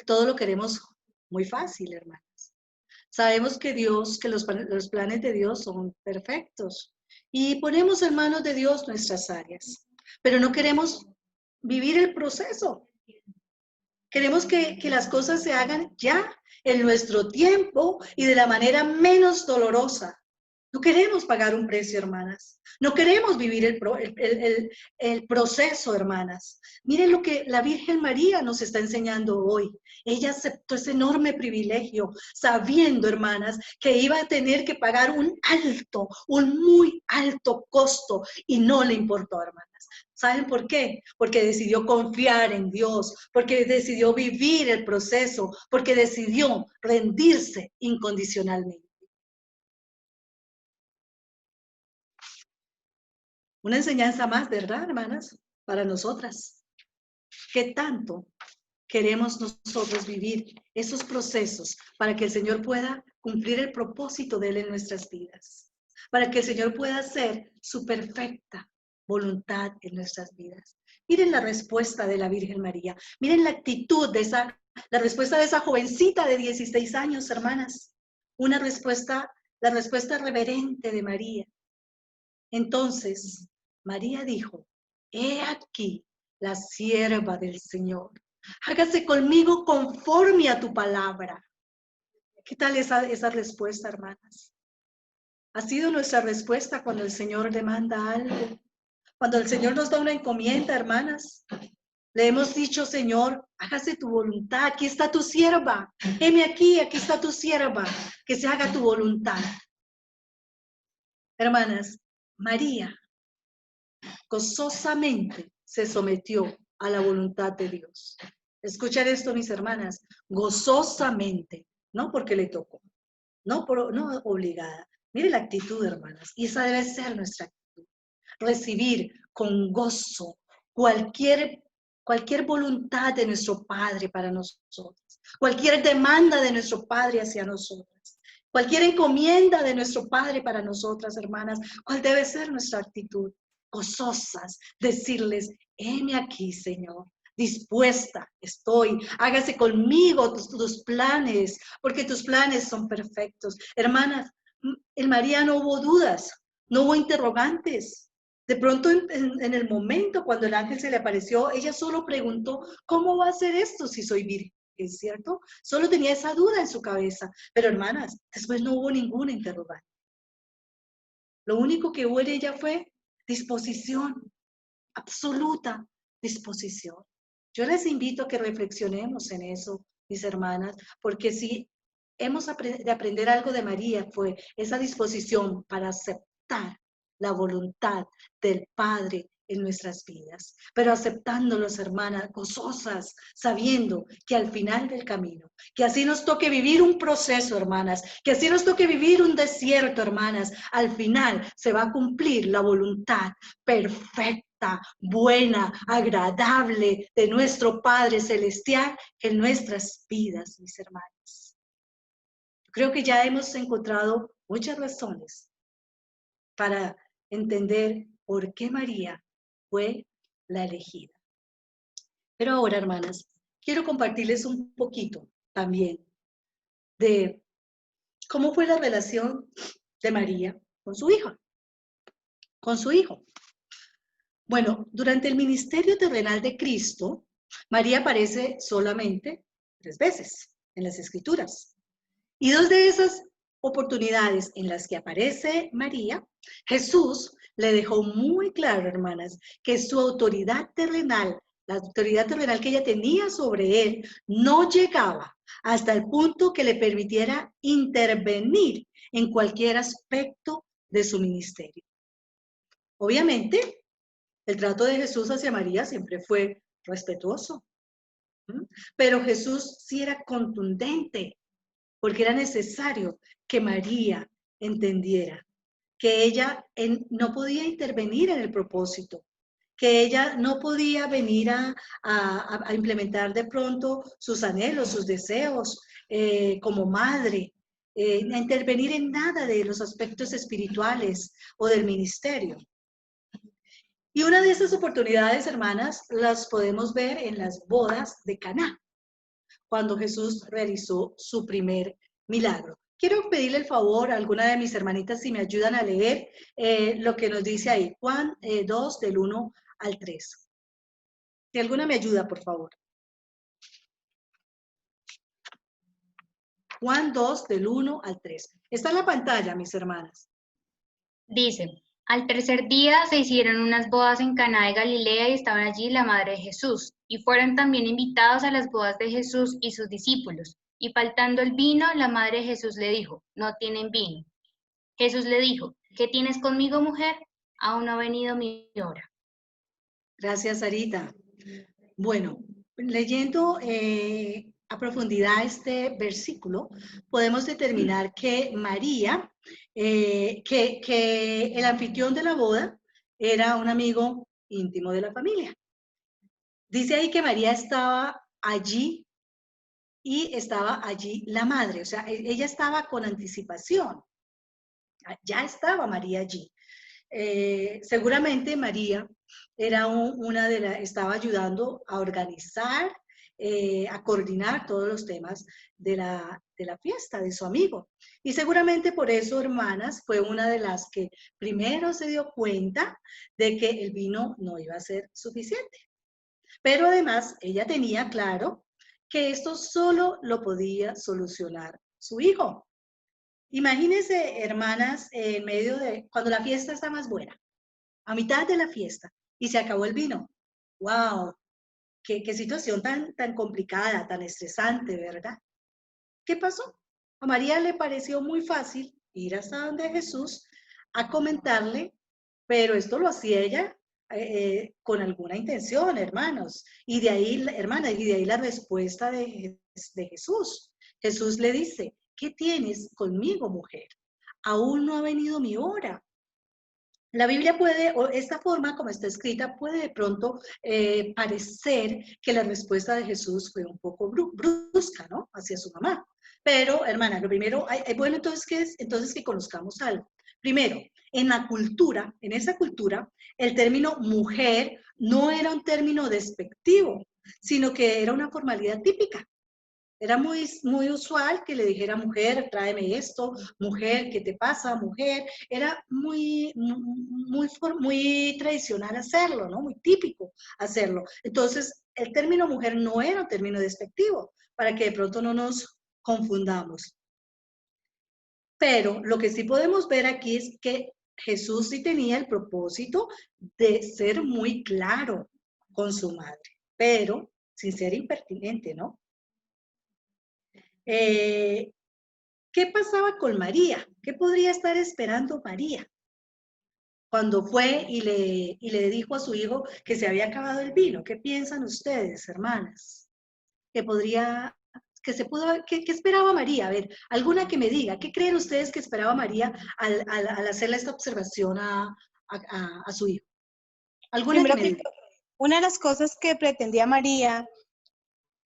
Todo lo queremos muy fácil, hermanas. Sabemos que los planes de Dios son perfectos y ponemos en manos de Dios nuestras áreas, pero no queremos vivir el proceso. Queremos que las cosas se hagan ya, en nuestro tiempo y de la manera menos dolorosa. No queremos pagar un precio, hermanas. No queremos vivir el proceso, hermanas. Miren lo que la Virgen María nos está enseñando hoy. Ella aceptó ese enorme privilegio, sabiendo, hermanas, que iba a tener que pagar un muy alto costo, y no le importó, hermanas. ¿Saben por qué? Porque decidió confiar en Dios, porque decidió vivir el proceso, porque decidió rendirse incondicionalmente. Una enseñanza más, ¿verdad, hermanas? Para nosotras. ¿Qué tanto queremos nosotros vivir esos procesos para que el Señor pueda cumplir el propósito de Él en nuestras vidas? Para que el Señor pueda hacer su perfecta voluntad en nuestras vidas. Miren la respuesta de la Virgen María. Miren la actitud la respuesta de esa jovencita de 16 años, hermanas. La respuesta reverente de María. Entonces, María dijo: he aquí la sierva del Señor. Hágase conmigo conforme a tu palabra. ¿Qué tal esa respuesta, hermanas? Ha sido nuestra respuesta cuando el Señor demanda algo. Cuando el Señor nos da una encomienda, hermanas, le hemos dicho: Señor, hágase tu voluntad, aquí está tu sierva. Heme aquí está tu sierva, que se haga tu voluntad. Hermanas, María gozosamente se sometió a la voluntad de Dios. Escuchen esto, mis hermanas, gozosamente, no porque le tocó, no obligada. Mire la actitud, hermanas, y esa debe ser nuestra actitud. Recibir con gozo cualquier voluntad de nuestro Padre para nosotros, cualquier demanda de nuestro Padre hacia nosotras, cualquier encomienda de nuestro Padre para nosotras, hermanas. ¿Cuál debe ser nuestra actitud? Gozosas, decirles: heme aquí, Señor, dispuesta estoy, hágase conmigo tus planes, porque tus planes son perfectos. Hermanas, en María no hubo dudas, no hubo interrogantes. De pronto, en el momento cuando el ángel se le apareció, ella solo preguntó: ¿cómo va a ser esto si soy virgen? ¿Es cierto? Solo tenía esa duda en su cabeza. Pero, hermanas, después no hubo ninguna interrogante. Lo único que hubo en ella fue disposición, absoluta disposición. Yo les invito a que reflexionemos en eso, mis hermanas, porque si hemos de aprender algo de María, fue esa disposición para aceptar la voluntad del Padre en nuestras vidas, pero aceptándolos, hermanas, gozosas, sabiendo que al final del camino, que así nos toque vivir un proceso, hermanas, que así nos toque vivir un desierto, hermanas, al final se va a cumplir la voluntad perfecta, buena, agradable de nuestro Padre Celestial en nuestras vidas, mis hermanas. Creo que ya hemos encontrado muchas razones para entender por qué María fue la elegida. Pero ahora, hermanas, quiero compartirles un poquito también de cómo fue la relación de María con su hija, con su hijo. Bueno, durante el ministerio terrenal de Cristo, María aparece solamente 3 veces en las Escrituras. Y 2 de esas oportunidades en las que aparece María, Jesús le dejó muy claro, hermanas, que su autoridad terrenal, la autoridad terrenal que ella tenía sobre él, no llegaba hasta el punto que le permitiera intervenir en cualquier aspecto de su ministerio. Obviamente, el trato de Jesús hacia María siempre fue respetuoso, pero Jesús sí era contundente, porque era necesario que María entendiera que ella no podía intervenir en el propósito, que ella no podía venir a implementar de pronto sus anhelos, sus deseos como madre, a intervenir en nada de los aspectos espirituales o del ministerio. Y una de esas oportunidades, hermanas, las podemos ver en las bodas de Caná, cuando Jesús realizó su primer milagro. Quiero pedirle el favor a alguna de mis hermanitas si me ayudan a leer lo que nos dice ahí, Juan 2 del 1 al 3. Si alguna me ayuda, por favor. Juan 2 del 1 al 3. Está en la pantalla, mis hermanas. Dice, al tercer día se hicieron unas bodas en Caná de Galilea y estaban allí la madre de Jesús, y fueron también invitados a las bodas de Jesús y sus discípulos. Y faltando el vino, la madre de Jesús le dijo, no tienen vino. Jesús le dijo, ¿qué tienes conmigo, mujer? Aún no ha venido mi hora. Gracias, Sarita. Bueno, leyendo a profundidad este versículo, podemos determinar que María, que el anfitrión de la boda era un amigo íntimo de la familia. Dice ahí que María estaba allí y estaba allí la madre, o sea, ella estaba con anticipación. Ya estaba María allí. Seguramente María era estaba ayudando a organizar, a coordinar todos los temas de la fiesta de su amigo. Y seguramente por eso, hermanas, fue una de las que primero se dio cuenta de que el vino no iba a ser suficiente. Pero además, ella tenía claro que esto solo lo podía solucionar su hijo. Imagínense, hermanas, en medio de, cuando la fiesta está más buena, a mitad de la fiesta, y se acabó el vino. ¡Wow! Qué situación tan complicada, tan estresante, ¿verdad? ¿Qué pasó? A María le pareció muy fácil ir hasta donde Jesús a comentarle, pero esto lo hacía ella con alguna intención, hermanos. Y de ahí, hermanas, y de ahí la respuesta de Jesús. Jesús le dice, ¿qué tienes conmigo, mujer? Aún no ha venido mi hora. La Biblia puede, o esta forma como está escrita, puede de pronto parecer que la respuesta de Jesús fue un poco brusca, ¿no? Hacia su mamá. Pero, hermana, lo primero, bueno, entonces que conozcamos algo. Primero, en la cultura, en esa cultura, el término mujer no era un término despectivo, sino que era una formalidad típica. Era muy usual que le dijera, mujer, tráeme esto, mujer, ¿qué te pasa, mujer? Era muy tradicional hacerlo, ¿no? Muy típico hacerlo. Entonces, el término mujer no era un término despectivo, para que de pronto no nos confundamos. Pero lo que sí podemos ver aquí es que Jesús sí tenía el propósito de ser muy claro con su madre, pero sin ser impertinente, ¿no? ¿Qué pasaba con María? ¿Qué podría estar esperando María? Cuando fue y le dijo a su hijo que se había acabado el vino. ¿Qué piensan ustedes, hermanas? ¿Qué esperaba María? A ver, alguna que me diga, ¿qué creen ustedes que esperaba María al hacerle esta observación a su hijo? ¿Alguna Primero que me que diga? una de las cosas que pretendía María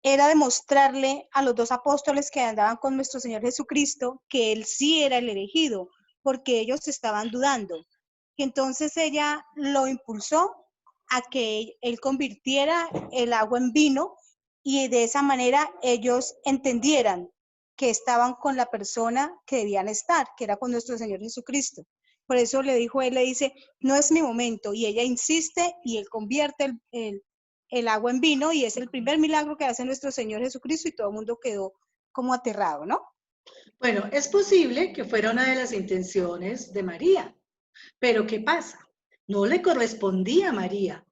era demostrarle a los dos apóstoles que andaban con nuestro Señor Jesucristo que Él sí era el elegido, porque ellos estaban dudando. Y entonces ella lo impulsó a que él convirtiera el agua en vino y de esa manera ellos entendieran que estaban con la persona que debían estar, que era con nuestro Señor Jesucristo. Por eso le dijo, él le dice, no es mi momento, y ella insiste y él convierte el agua en vino y es el primer milagro que hace nuestro Señor Jesucristo y todo el mundo quedó como aterrado, ¿no? Bueno, es posible que fuera una de las intenciones de María, pero ¿qué pasa? No le correspondía a María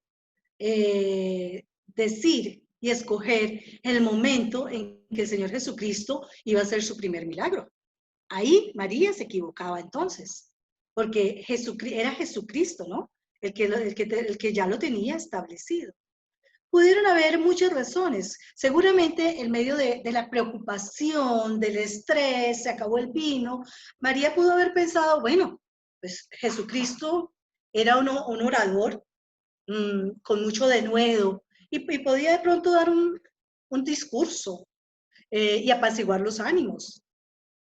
decir y escoger el momento en que el Señor Jesucristo iba a hacer su primer milagro. Ahí María se equivocaba entonces, porque era Jesucristo, ¿no? El que ya lo tenía establecido. Pudieron haber muchas razones. Seguramente en medio de la preocupación, del estrés, se acabó el vino, María pudo haber pensado, bueno, pues Jesucristo era un orador con mucho denuedo y podía de pronto dar un discurso y apaciguar los ánimos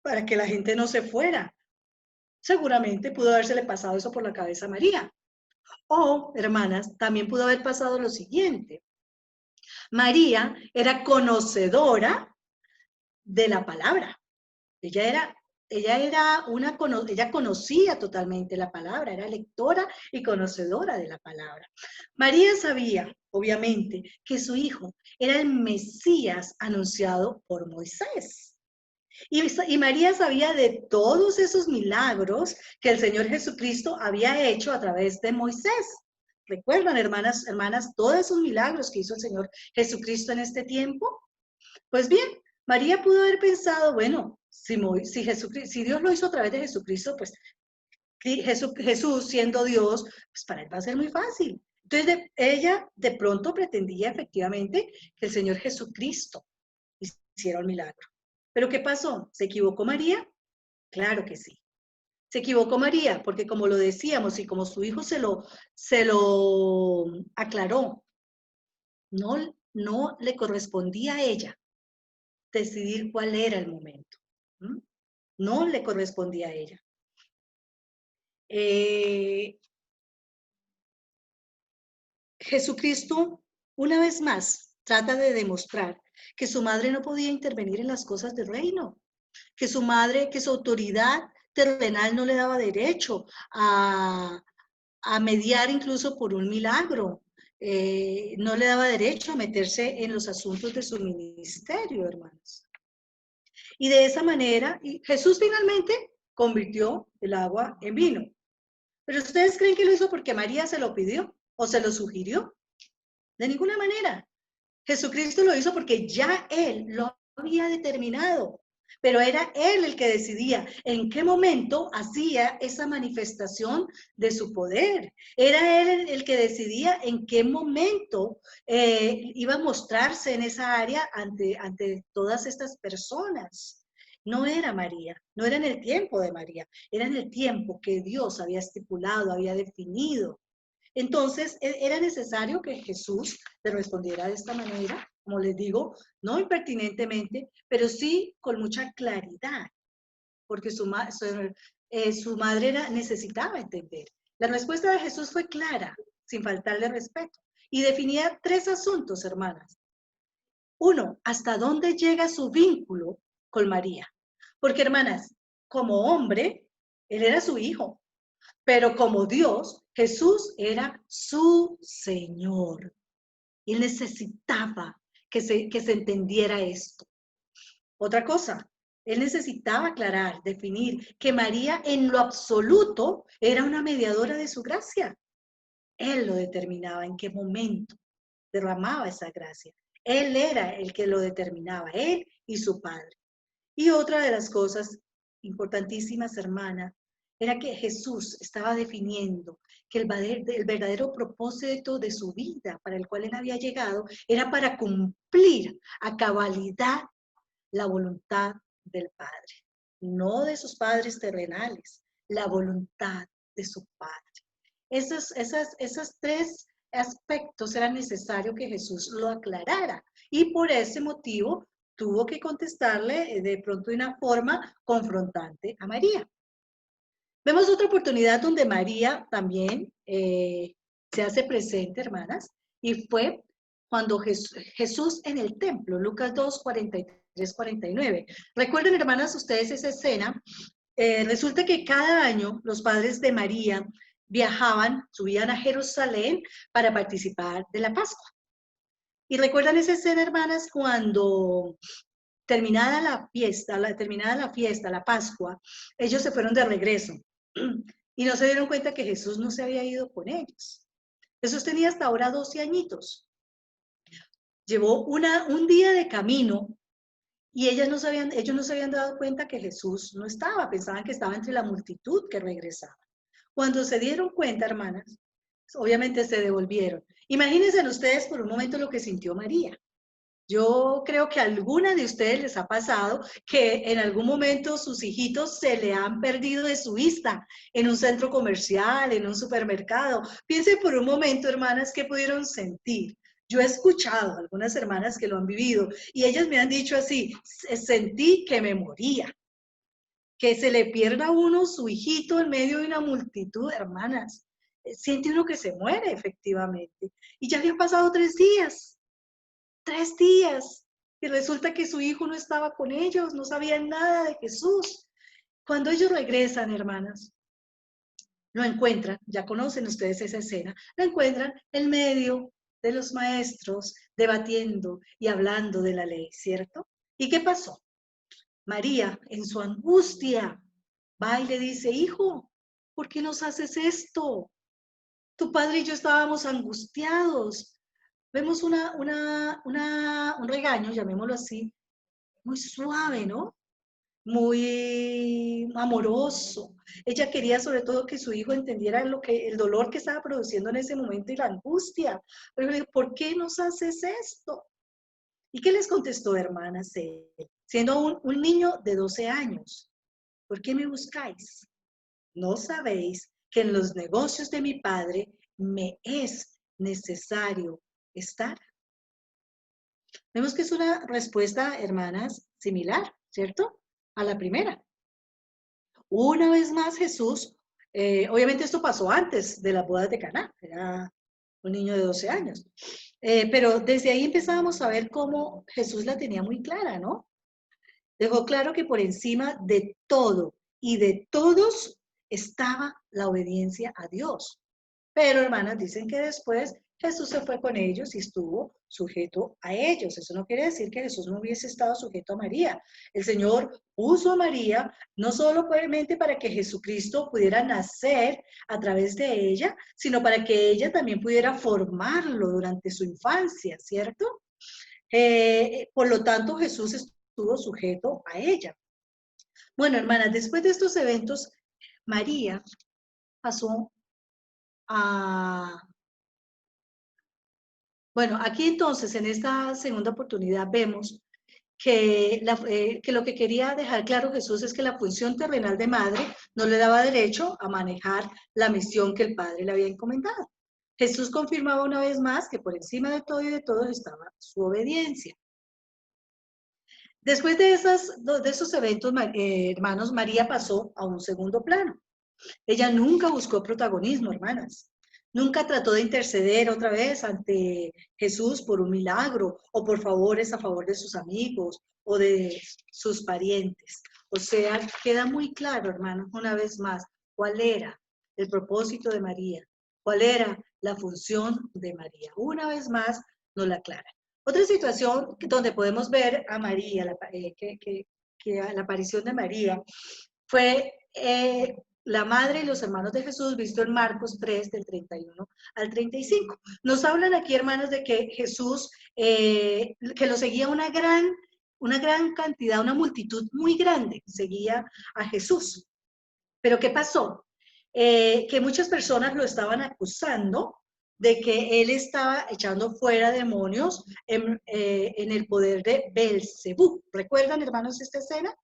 para que la gente no se fuera. Seguramente pudo habérsele pasado eso por la cabeza a María. O, hermanas, también pudo haber pasado lo siguiente. María era conocedora de la palabra. Ella conocía totalmente la palabra, era lectora y conocedora de la palabra. María sabía, obviamente, que su hijo era el Mesías anunciado por Moisés. Y María sabía de todos esos milagros que el Señor Jesucristo había hecho a través de Moisés. ¿Recuerdan, hermanas, todos esos milagros que hizo el Señor Jesucristo en este tiempo? Pues bien, María pudo haber pensado, bueno, si Dios lo hizo a través de Jesucristo, pues Jesús siendo Dios, pues para él va a ser muy fácil. Entonces ella de pronto pretendía efectivamente que el Señor Jesucristo hiciera un milagro. ¿Pero qué pasó? ¿Se equivocó María? Claro que sí. Se equivocó María, porque como lo decíamos y como su hijo se lo aclaró, no le correspondía a ella decidir cuál era el momento. No le correspondía a ella. Jesucristo, una vez más, trata de demostrar que su madre no podía intervenir en las cosas del reino, que su autoridad terrenal no le daba derecho a mediar incluso por un milagro, no le daba derecho a meterse en los asuntos de su ministerio, hermanos. Y de esa manera, Jesús finalmente convirtió el agua en vino. ¿Pero ustedes creen que lo hizo porque María se lo pidió o se lo sugirió? De ninguna manera. Jesucristo lo hizo porque ya Él lo había determinado, pero era Él el que decidía en qué momento hacía esa manifestación de su poder. Era Él el que decidía en qué momento iba a mostrarse en esa área ante todas estas personas. No era María, no era en el tiempo de María, era en el tiempo que Dios había estipulado, había definido. Entonces, era necesario que Jesús le respondiera de esta manera, como les digo, no impertinentemente, pero sí con mucha claridad, porque su madre necesitaba entender. La respuesta de Jesús fue clara, sin faltarle respeto, y definía 3 asuntos, hermanas. 1, ¿hasta dónde llega su vínculo con María? Porque, hermanas, como hombre, él era su hijo, pero como Dios, Jesús era su Señor. Y él necesitaba que se entendiera esto. Otra cosa, él necesitaba aclarar, definir que María en lo absoluto era una mediadora de su gracia. Él lo determinaba en qué momento derramaba esa gracia. Él era el que lo determinaba, él y su Padre. Y otra de las cosas importantísimas, hermana, era que Jesús estaba definiendo que el verdadero propósito de su vida para el cual él había llegado era para cumplir a cabalidad la voluntad del Padre, no de sus padres terrenales, la voluntad de su Padre. Esas 3 aspectos era necesario que Jesús lo aclarara. Y por ese motivo tuvo que contestarle de pronto de una forma confrontante a María. Vemos otra oportunidad donde María también se hace presente, hermanas, y fue cuando Jesús en el templo, Lucas 2, 43, 49. Recuerden, hermanas, ustedes esa escena. Resulta que cada año los padres de María viajaban, subían a Jerusalén para participar de la Pascua. Y recuerdan esa escena, hermanas, cuando terminada la fiesta, la Pascua, ellos se fueron de regreso y no se dieron cuenta que Jesús no se había ido con ellos. Jesús tenía hasta ahora 12 añitos. Llevó un día de camino y ellos no se habían dado cuenta que Jesús no estaba, pensaban que estaba entre la multitud que regresaba. Cuando se dieron cuenta, hermanas, obviamente se devolvieron. Imagínense ustedes por un momento lo que sintió María. Yo creo que a alguna de ustedes les ha pasado que en algún momento sus hijitos se le han perdido de su vista en un centro comercial, en un supermercado. Piensen por un momento, hermanas, qué pudieron sentir. Yo he escuchado a algunas hermanas que lo han vivido y ellas me han dicho así, sentí que me moría. Que se le pierda a uno su hijito en medio de una multitud, hermanas. Siente uno que se muere, efectivamente. Y ya habían pasado 3 días. 3 días, y resulta que su hijo no estaba con ellos, no sabían nada de Jesús. Cuando ellos regresan, hermanas, lo encuentran, ya conocen ustedes esa escena, lo encuentran en medio de los maestros debatiendo y hablando de la ley, ¿cierto? ¿Y qué pasó? María, en su angustia, va y le dice, hijo, ¿por qué nos haces esto? Tu padre y yo estábamos angustiados. Vemos un regaño, llamémoslo así, muy suave, ¿no? Muy amoroso. Ella quería sobre todo que su hijo entendiera el dolor que estaba produciendo en ese momento y la angustia. Pero le dijo, ¿por qué nos haces esto? ¿Y qué les contestó, hermanas? Siendo un niño de 12 años, ¿por qué me buscáis? ¿No sabéis que en los negocios de mi padre me es necesario estar? Vemos que es una respuesta, hermanas, similar, ¿cierto? A la primera. Una vez más Jesús, obviamente esto pasó antes de las bodas de Caná, era un niño de 12 años, pero desde ahí empezábamos a ver cómo Jesús la tenía muy clara, ¿no? Dejó claro que por encima de todo y de todos estaba la obediencia a Dios. Pero, hermanas, dicen que después Jesús se fue con ellos y estuvo sujeto a ellos. Eso no quiere decir que Jesús no hubiese estado sujeto a María. El Señor puso a María no solamente para que Jesucristo pudiera nacer a través de ella, sino para que ella también pudiera formarlo durante su infancia, ¿cierto? Por lo tanto, Jesús estuvo sujeto a ella. Bueno, hermanas, después de estos eventos, María pasó Bueno, aquí entonces, en esta segunda oportunidad, vemos que lo que quería dejar claro Jesús es que la función terrenal de madre no le daba derecho a manejar la misión que el Padre le había encomendado. Jesús confirmaba una vez más que por encima de todo y de todos estaba su obediencia. Después de esos eventos, hermanos, María pasó a un segundo plano. Ella nunca buscó protagonismo, hermanas. Nunca trató de interceder otra vez ante Jesús por un milagro o por favores a favor de sus amigos o de sus parientes. O sea, queda muy claro, hermanos, una vez más, cuál era el propósito de María, cuál era la función de María. Una vez más nos la aclara. Otra situación donde podemos ver a María, la aparición de María, fue la madre y los hermanos de Jesús, visto en Marcos 3, del 31 al 35. Nos hablan aquí, hermanos, de que Jesús, que lo seguía una gran cantidad, una multitud muy grande, seguía a Jesús. Pero ¿qué pasó? Que muchas personas lo estaban acusando de que él estaba echando fuera demonios en el poder de Belcebú. ¿Recuerdan, hermanos, esta escena?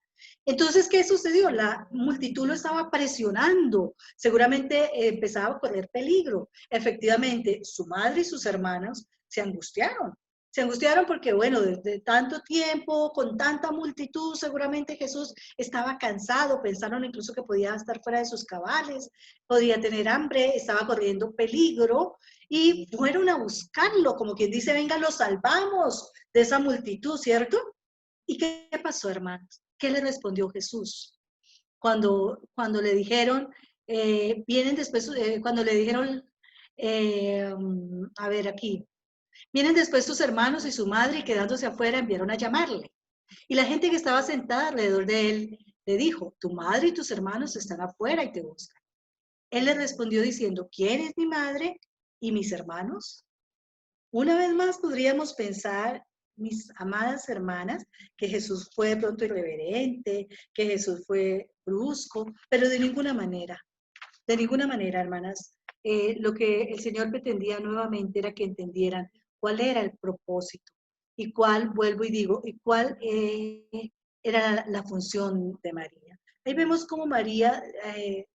Entonces, ¿qué sucedió? La multitud lo estaba presionando, seguramente empezaba a correr peligro. Efectivamente, su madre y sus hermanos se angustiaron. Se angustiaron porque, bueno, desde tanto tiempo, con tanta multitud, seguramente Jesús estaba cansado, pensaron incluso que podía estar fuera de sus cabales, podía tener hambre, estaba corriendo peligro, y fueron a buscarlo, como quien dice, venga, lo salvamos de esa multitud, ¿cierto? ¿Y qué pasó, hermanos? ¿Qué le respondió Jesús? Cuando le dijeron, vienen después, cuando le dijeron, a ver aquí, vienen después sus hermanos y su madre y quedándose afuera enviaron a llamarle. Y la gente que estaba sentada alrededor de él le dijo, tu madre y tus hermanos están afuera y te buscan. Él le respondió diciendo, ¿quién es mi madre y mis hermanos? Una vez más podríamos pensar, mis amadas hermanas, que Jesús fue de pronto irreverente, que Jesús fue brusco, pero de ninguna manera, hermanas. Lo que el Señor pretendía nuevamente era que entendieran cuál era el propósito y cuál, vuelvo y digo, y cuál era la función de María. Ahí vemos cómo María,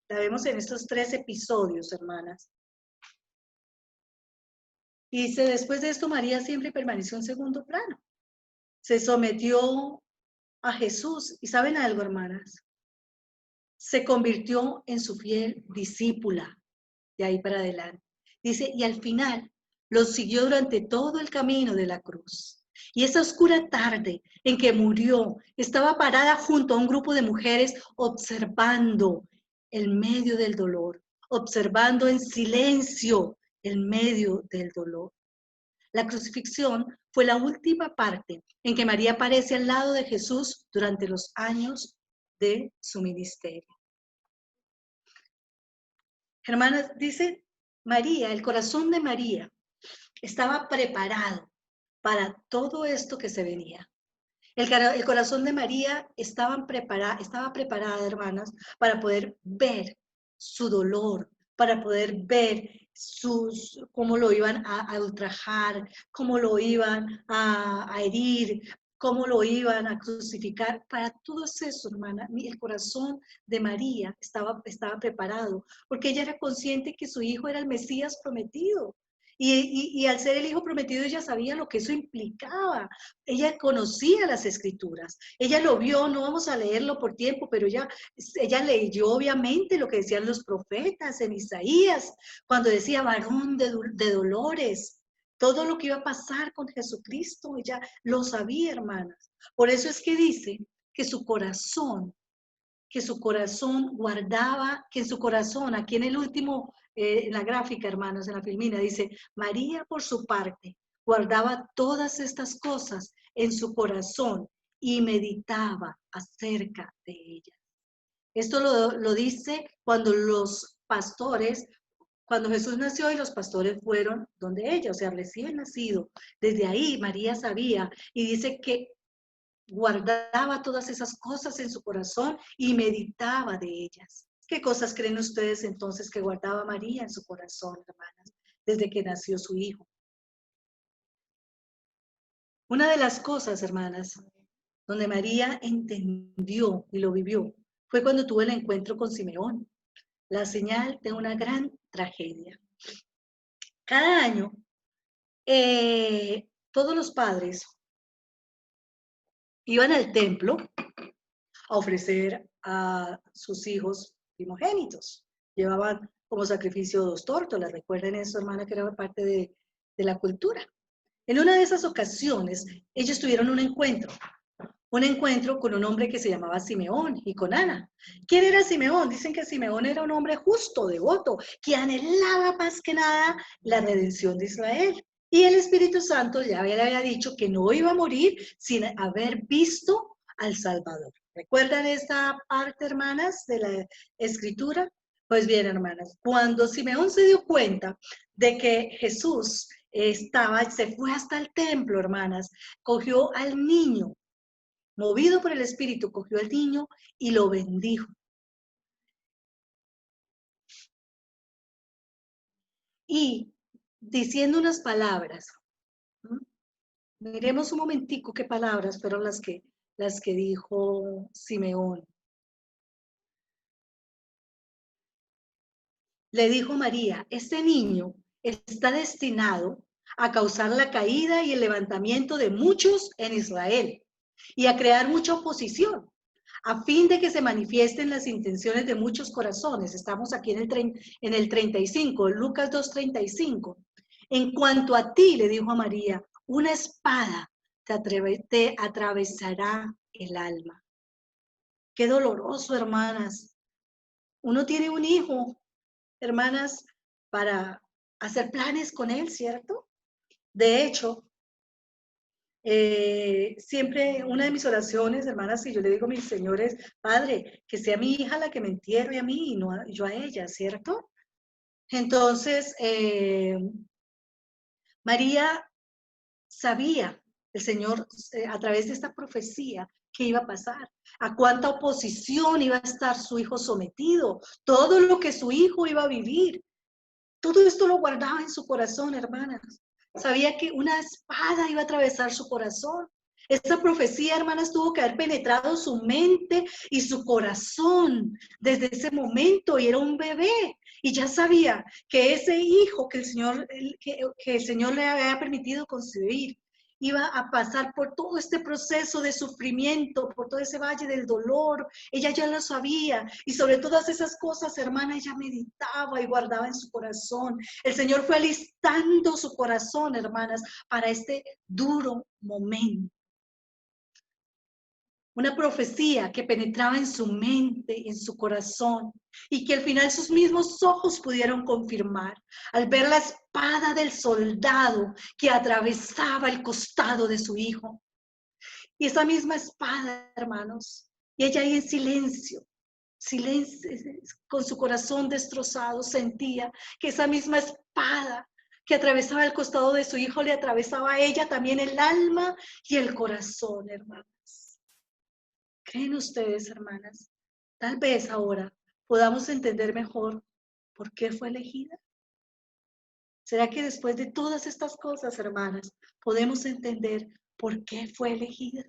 la vemos en estos 3 episodios, hermanas. Y dice, después de esto, María siempre permaneció en segundo plano. Se sometió a Jesús. ¿Y saben algo, hermanas? Se convirtió en su fiel discípula de ahí para adelante. Dice, y al final lo siguió durante todo el camino de la cruz. Y esa oscura tarde en que murió, estaba parada junto a un grupo de mujeres observando el medio del dolor, observando en silencio el medio del dolor. La crucifixión fue la última parte en que María aparece al lado de Jesús durante los años de su ministerio. Hermanas, dice María, el corazón de María estaba preparado para todo esto que se venía. El corazón de María estaba preparada, hermanas, para poder ver su dolor, para poder ver cómo lo iban a ultrajar, cómo lo iban a herir, cómo lo iban a crucificar. Para todo eso, hermana, el corazón de María estaba preparado, porque ella era consciente que su hijo era el Mesías prometido. Y al ser el hijo prometido, ella sabía lo que eso implicaba. Ella conocía las escrituras, ella lo vio, no vamos a leerlo por tiempo, pero ella leyó obviamente lo que decían los profetas en Isaías, cuando decía varón de dolores, todo lo que iba a pasar con Jesucristo, ella lo sabía, hermanas. Por eso es que dice que su corazón guardaba, que en su corazón, aquí en el último, en la gráfica, hermanos, en la filmina, dice, María por su parte guardaba todas estas cosas en su corazón y meditaba acerca de ellas. Esto lo dice cuando los pastores, cuando Jesús nació y los pastores fueron donde ella, o sea, recién nacido. Desde ahí María sabía y dice que guardaba todas esas cosas en su corazón y meditaba de ellas. ¿Qué cosas creen ustedes entonces que guardaba María en su corazón, hermanas, desde que nació su hijo? Una de las cosas, hermanas, donde María entendió y lo vivió, fue cuando tuvo el encuentro con Simeón, la señal de una gran tragedia. Cada año, todos los padres iban al templo a ofrecer a sus hijos primogénitos. Llevaban como sacrificio 2 tórtolas. Recuerden eso, hermana, que era parte de la cultura. En una de esas ocasiones, ellos tuvieron un encuentro con un hombre que se llamaba Simeón y con Ana. ¿Quién era Simeón? Dicen que Simeón era un hombre justo, devoto, que anhelaba más que nada la redención de Israel. Y el Espíritu Santo ya le había dicho que no iba a morir sin haber visto al Salvador. ¿Recuerdan esta parte, hermanas, de la Escritura? Pues bien, hermanas, cuando Simeón se dio cuenta de que Jesús se fue hasta el templo, hermanas, cogió al niño, movido por el Espíritu, cogió al niño y lo bendijo. Y diciendo unas palabras, miremos un momentico qué palabras fueron las que las que dijo Simeón. Le dijo María, este niño está destinado a causar la caída y el levantamiento de muchos en Israel y a crear mucha oposición, a fin de que se manifiesten las intenciones de muchos corazones. Estamos aquí en el 35, Lucas 2:35. En cuanto a ti, le dijo a María, una espada te atravesará el alma. Qué doloroso, hermanas. Uno tiene un hijo, hermanas, para hacer planes con él, ¿cierto? De hecho, siempre una de mis oraciones, hermanas, y yo le digo a mis señores, Padre, que sea mi hija la que me entierre a mí y no yo a ella, ¿cierto? Entonces, María sabía, el Señor, a través de esta profecía, qué iba a pasar, a cuánta oposición iba a estar su hijo sometido, todo lo que su hijo iba a vivir. Todo esto lo guardaba en su corazón, hermanas. Sabía que una espada iba a atravesar su corazón. Esta profecía, hermanas, tuvo que haber penetrado su mente y su corazón desde ese momento, y era un bebé. Y ya sabía que ese hijo que el Señor le había permitido concebir iba a pasar por todo este proceso de sufrimiento, por todo ese valle del dolor. Ella ya lo sabía, y sobre todas esas cosas, hermana, ella meditaba y guardaba en su corazón. El Señor fue alistando su corazón, hermanas, para este duro momento. Una profecía que penetraba en su mente, en su corazón, y que al final sus mismos ojos pudieron confirmar al ver la espada del soldado que atravesaba el costado de su hijo. Y esa misma espada, hermanos, y ella ahí en silencio, con su corazón destrozado, sentía que esa misma espada que atravesaba el costado de su hijo le atravesaba a ella también el alma y el corazón, hermanas. ¿Creen ustedes, hermanas? Tal vez ahora podamos entender mejor por qué fue elegida. ¿Será que después de todas estas cosas, hermanas, podemos entender por qué fue elegida?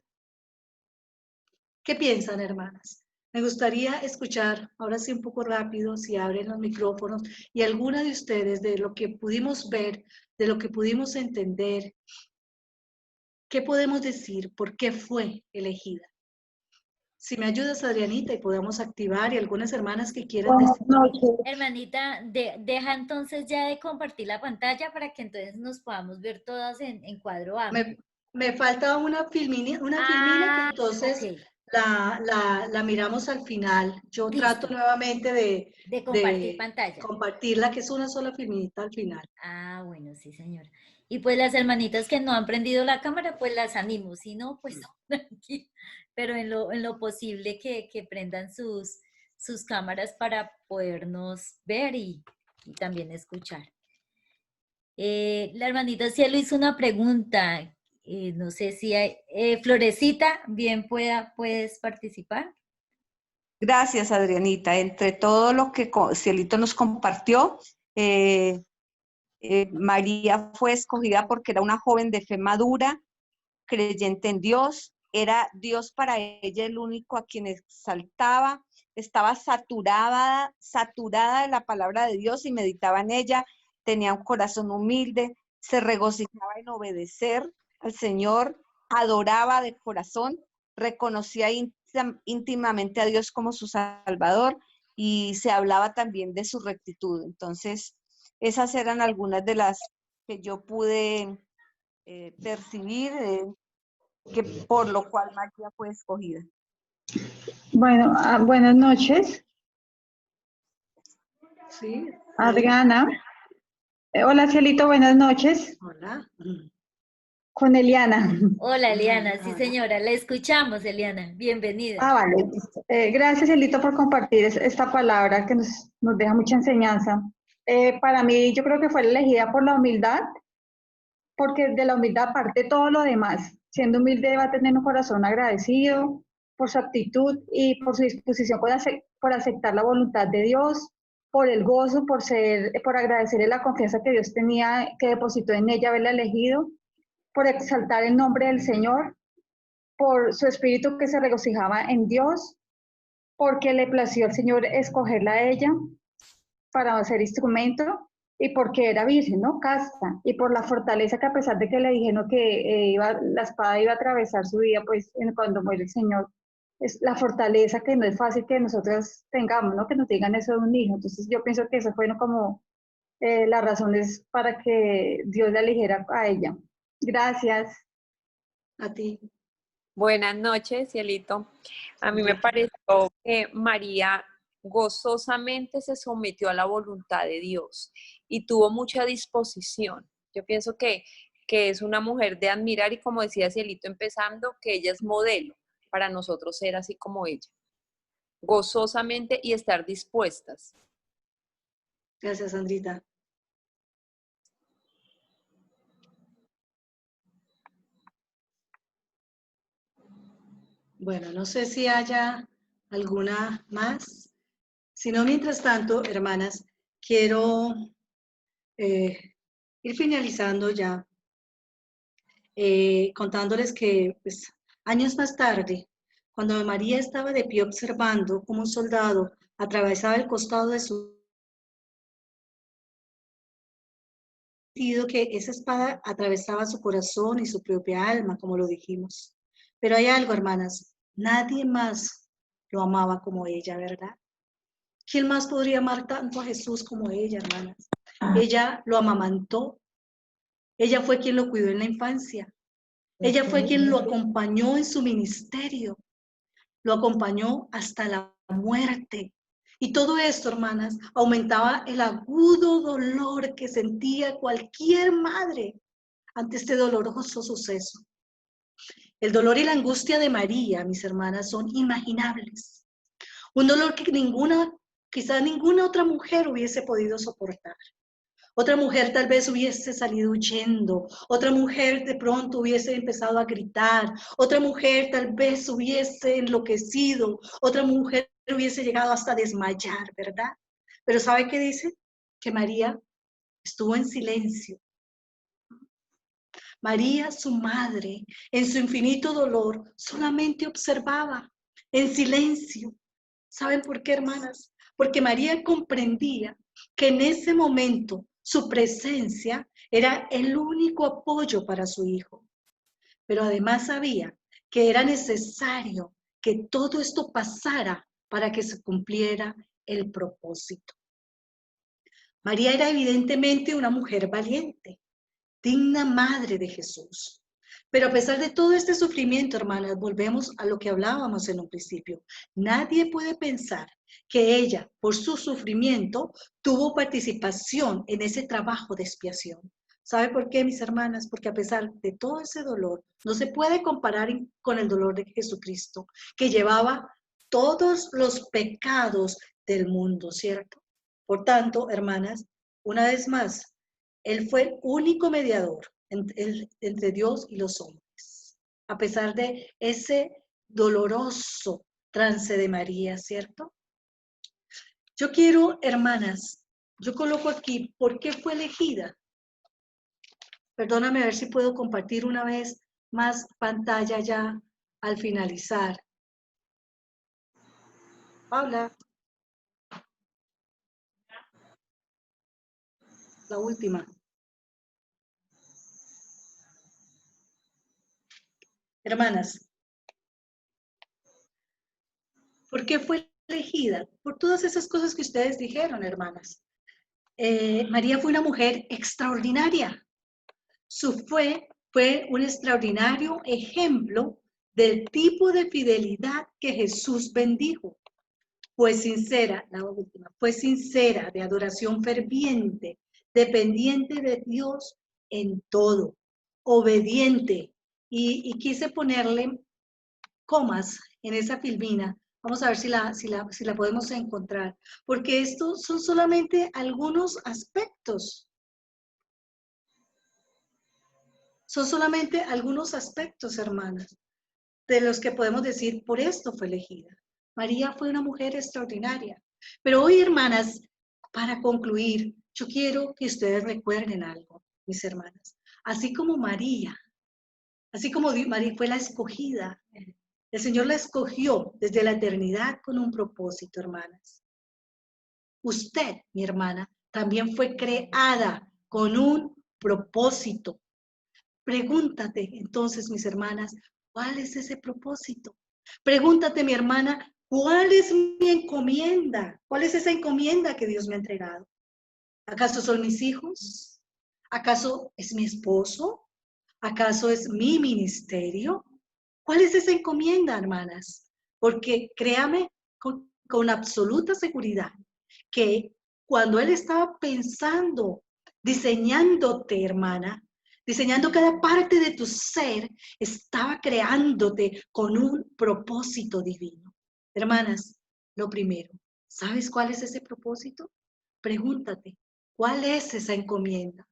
¿Qué piensan, hermanas? Me gustaría escuchar, ahora sí un poco rápido, si abren los micrófonos, y alguna de ustedes, de lo que pudimos ver, de lo que pudimos entender, ¿qué podemos decir? ¿Por qué fue elegida? Si me ayudas, Adrianita, y podamos activar, y algunas hermanas que quieran decir. Buenas noches. Hermanita, deja entonces ya de compartir la pantalla para que entonces nos podamos ver todas en cuadro amplio. Me falta una filmina que entonces okay. la miramos al final. Yo Listo. trato nuevamente de compartir pantalla. Compartirla, que es una sola filminita al final. Ah, bueno, sí, señora. Y pues las hermanitas que no han prendido la cámara, pues las animo. Si no, pues tranquilo. Pero en lo posible que prendan sus cámaras para podernos ver y también escuchar. La hermanita Cielo hizo una pregunta. No sé si hay... Florecita, bien puedes participar. Gracias, Adrianita. Entre todo lo que Cielito nos compartió, María fue escogida porque era una joven de fe madura, creyente en Dios, era Dios para ella el único a quien exaltaba, estaba saturada de la palabra de Dios y meditaba en ella, tenía un corazón humilde, se regocijaba en obedecer al Señor, adoraba de corazón, reconocía íntimamente a Dios como su Salvador y se hablaba también de su rectitud. Entonces, esas eran algunas de las que yo pude percibir, que por lo cual María fue escogida. Bueno, buenas noches. Sí. Adriana. Hola, Cielito, buenas noches. Hola. Con Eliana. Hola, Eliana. Sí, señora. La escuchamos, Eliana. Bienvenida. Vale. Gracias, Cielito, por compartir esta palabra que nos deja mucha enseñanza. Para mí, yo creo que fue elegida por la humildad, porque de la humildad parte todo lo demás. Siendo humilde va a tener un corazón agradecido por su actitud y por su disposición por aceptar la voluntad de Dios, por el gozo, por agradecerle la confianza que Dios tenía, que depositó en ella haberla elegido, por exaltar el nombre del Señor. por su espíritu que se regocijaba en Dios, porque le plació al Señor escogerla a ella para ser instrumento y porque era virgen, ¿no? Casta, y por la fortaleza que a pesar de que le dijeron que la espada iba a atravesar su vida, pues cuando muere el Señor, es la fortaleza que no es fácil que nosotros tengamos, ¿no? Que nos digan eso de un hijo. Entonces yo pienso que eso fue como las razones para que Dios la eligiera a ella. Gracias. A ti. Buenas noches, Cielito. A mí me pareció que María gozosamente se sometió a la voluntad de Dios y tuvo mucha disposición. Yo pienso que es una mujer de admirar y, como decía Cielito empezando, que ella es modelo para nosotros ser así como ella. Gozosamente y estar dispuestas. Gracias, Sandrita. Bueno, no sé si haya alguna más. Si no, mientras tanto, hermanas, quiero ir finalizando ya, contándoles que pues, años más tarde, cuando María estaba de pie observando cómo un soldado atravesaba el costado de su que esa espada atravesaba su corazón y su propia alma, como lo dijimos. Pero hay algo, hermanas, nadie más lo amaba como ella, ¿verdad? ¿Quién más podría amar tanto a Jesús como ella, hermanas? Ella lo amamantó. Ella fue quien lo cuidó en la infancia. Ella fue quien lo acompañó en su ministerio. Lo acompañó hasta la muerte. Y todo esto, hermanas, aumentaba el agudo dolor que sentía cualquier madre ante este doloroso suceso. El dolor y la angustia de María, mis hermanas, son inimaginables. Un dolor que quizá ninguna otra mujer hubiese podido soportar. Otra mujer tal vez hubiese salido huyendo, otra mujer de pronto hubiese empezado a gritar, otra mujer tal vez hubiese enloquecido, otra mujer hubiese llegado hasta desmayar, ¿verdad? Pero ¿sabe qué dice? Que María estuvo en silencio. María, su madre, en su infinito dolor, solamente observaba en silencio. ¿Saben por qué, hermanas? Porque María comprendía que en ese momento su presencia era el único apoyo para su hijo. Pero además sabía que era necesario que todo esto pasara para que se cumpliera el propósito. María era evidentemente una mujer valiente, digna madre de Jesús. Pero a pesar de todo este sufrimiento, hermanas, volvemos a lo que hablábamos en un principio. Nadie puede pensar que ella, por su sufrimiento, tuvo participación en ese trabajo de expiación. ¿Sabe por qué, mis hermanas? Porque a pesar de todo ese dolor, no se puede comparar con el dolor de Jesucristo, que llevaba todos los pecados del mundo, ¿cierto? Por tanto, hermanas, una vez más, Él fue el único mediador entre Dios y los hombres, a pesar de ese doloroso trance de María, ¿cierto? Yo quiero, hermanas, yo coloco aquí, ¿por qué fue elegida? Perdóname a ver si puedo compartir una vez más pantalla ya al finalizar. Paula. La última. Hermanas, ¿por qué fue elegida? Por todas esas cosas que ustedes dijeron, hermanas. María fue una mujer extraordinaria. Fue un extraordinario ejemplo del tipo de fidelidad que Jesús bendijo. Fue sincera, la última, fue sincera, de adoración ferviente, dependiente de Dios en todo, obediente. Y quise ponerle comas en esa filmina. Vamos a ver si la podemos encontrar, porque estos son solamente algunos aspectos. Son solamente algunos aspectos, hermanas, de los que podemos decir, por esto fue elegida. María fue una mujer extraordinaria. Pero hoy, hermanas, para concluir, yo quiero que ustedes recuerden algo, mis hermanas. Así como María Así como María fue la escogida, el Señor la escogió desde la eternidad con un propósito, hermanas. Usted, mi hermana, también fue creada con un propósito. Pregúntate entonces, mis hermanas, ¿cuál es ese propósito? Pregúntate, mi hermana, ¿cuál es mi encomienda? ¿Cuál es esa encomienda que Dios me ha entregado? ¿Acaso son mis hijos? ¿Acaso es mi esposo? ¿Acaso es mi ministerio? ¿Cuál es esa encomienda, hermanas? Porque créame con absoluta seguridad que cuando Él estaba pensando, diseñándote, hermana, diseñando cada parte de tu ser, estaba creándote con un propósito divino. Hermanas, lo primero, ¿sabes cuál es ese propósito? Pregúntate, ¿cuál es esa encomienda?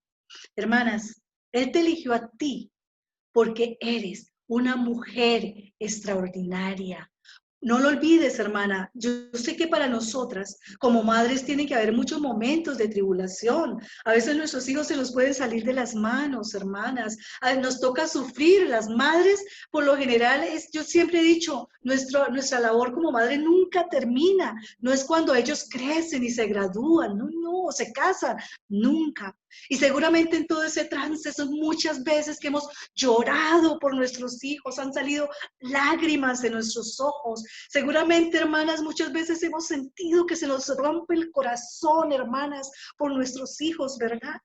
Hermanas, Él te eligió a ti porque eres una mujer extraordinaria. No lo olvides, hermana. Yo sé que para nosotras, como madres, tiene que haber muchos momentos de tribulación. A veces nuestros hijos se nos pueden salir de las manos, hermanas. Nos toca sufrir. Las madres, por lo general, yo siempre he dicho, nuestra labor como madre nunca termina. No es cuando ellos crecen y se gradúan, no, se casan, nunca. Y seguramente en todo ese trance son muchas veces que hemos llorado por nuestros hijos, han salido lágrimas de nuestros ojos. Seguramente, hermanas, muchas veces hemos sentido que se nos rompe el corazón, hermanas, por nuestros hijos, ¿verdad?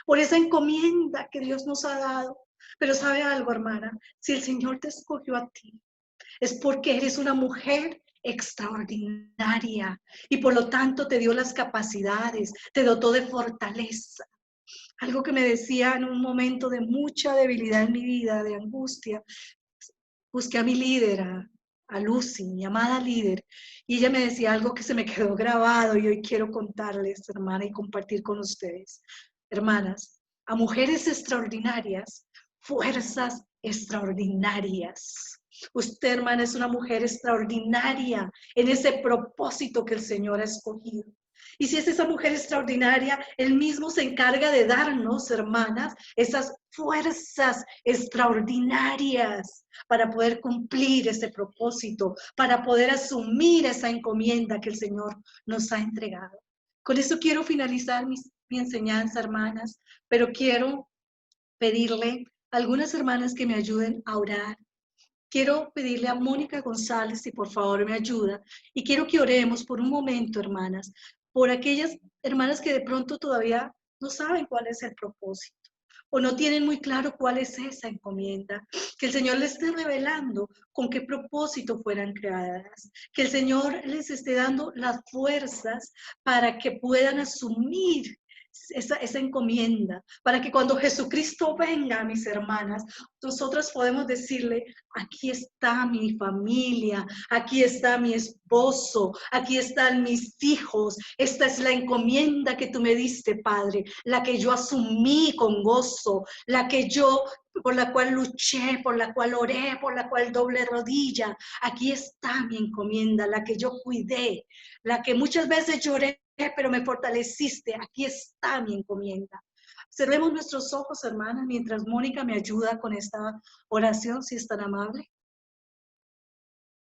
Por esa encomienda que Dios nos ha dado. Pero ¿sabe algo, hermana? Si el Señor te escogió a ti, es porque eres una mujer extraordinaria y por lo tanto te dio las capacidades, te dotó de fortaleza. Algo que me decía en un momento de mucha debilidad en mi vida, de angustia, busqué a mi líder, a Lucy, mi amada líder, y ella me decía algo que se me quedó grabado y hoy quiero contarles, hermana, y compartir con ustedes. Hermanas, a mujeres extraordinarias, fuerzas extraordinarias. Usted, hermana, es una mujer extraordinaria en ese propósito que el Señor ha escogido. Y si es esa mujer extraordinaria, Él mismo se encarga de darnos, hermanas, esas fuerzas extraordinarias para poder cumplir ese propósito, para poder asumir esa encomienda que el Señor nos ha entregado. Con eso quiero finalizar mi enseñanza, hermanas, pero quiero pedirle a algunas hermanas que me ayuden a orar. Quiero pedirle a Mónica González si por favor me ayuda y quiero que oremos por un momento, hermanas, por aquellas hermanas que de pronto todavía no saben cuál es el propósito o no tienen muy claro cuál es esa encomienda, que el Señor les esté revelando con qué propósito fueran creadas, que el Señor les esté dando las fuerzas para que puedan asumir esa encomienda, para que cuando Jesucristo venga, mis hermanas, nosotros podemos decirle, aquí está mi familia, aquí está mi esposo, aquí están mis hijos, esta es la encomienda que tú me diste, Padre, la que yo asumí con gozo, por la cual luché, por la cual oré, por la cual doble rodilla. Aquí está mi encomienda, la que yo cuidé, la que muchas veces lloré, pero me fortaleciste. Aquí está mi encomienda. Cerremos nuestros ojos, hermanas, mientras Mónica me ayuda con esta oración, si es tan amable.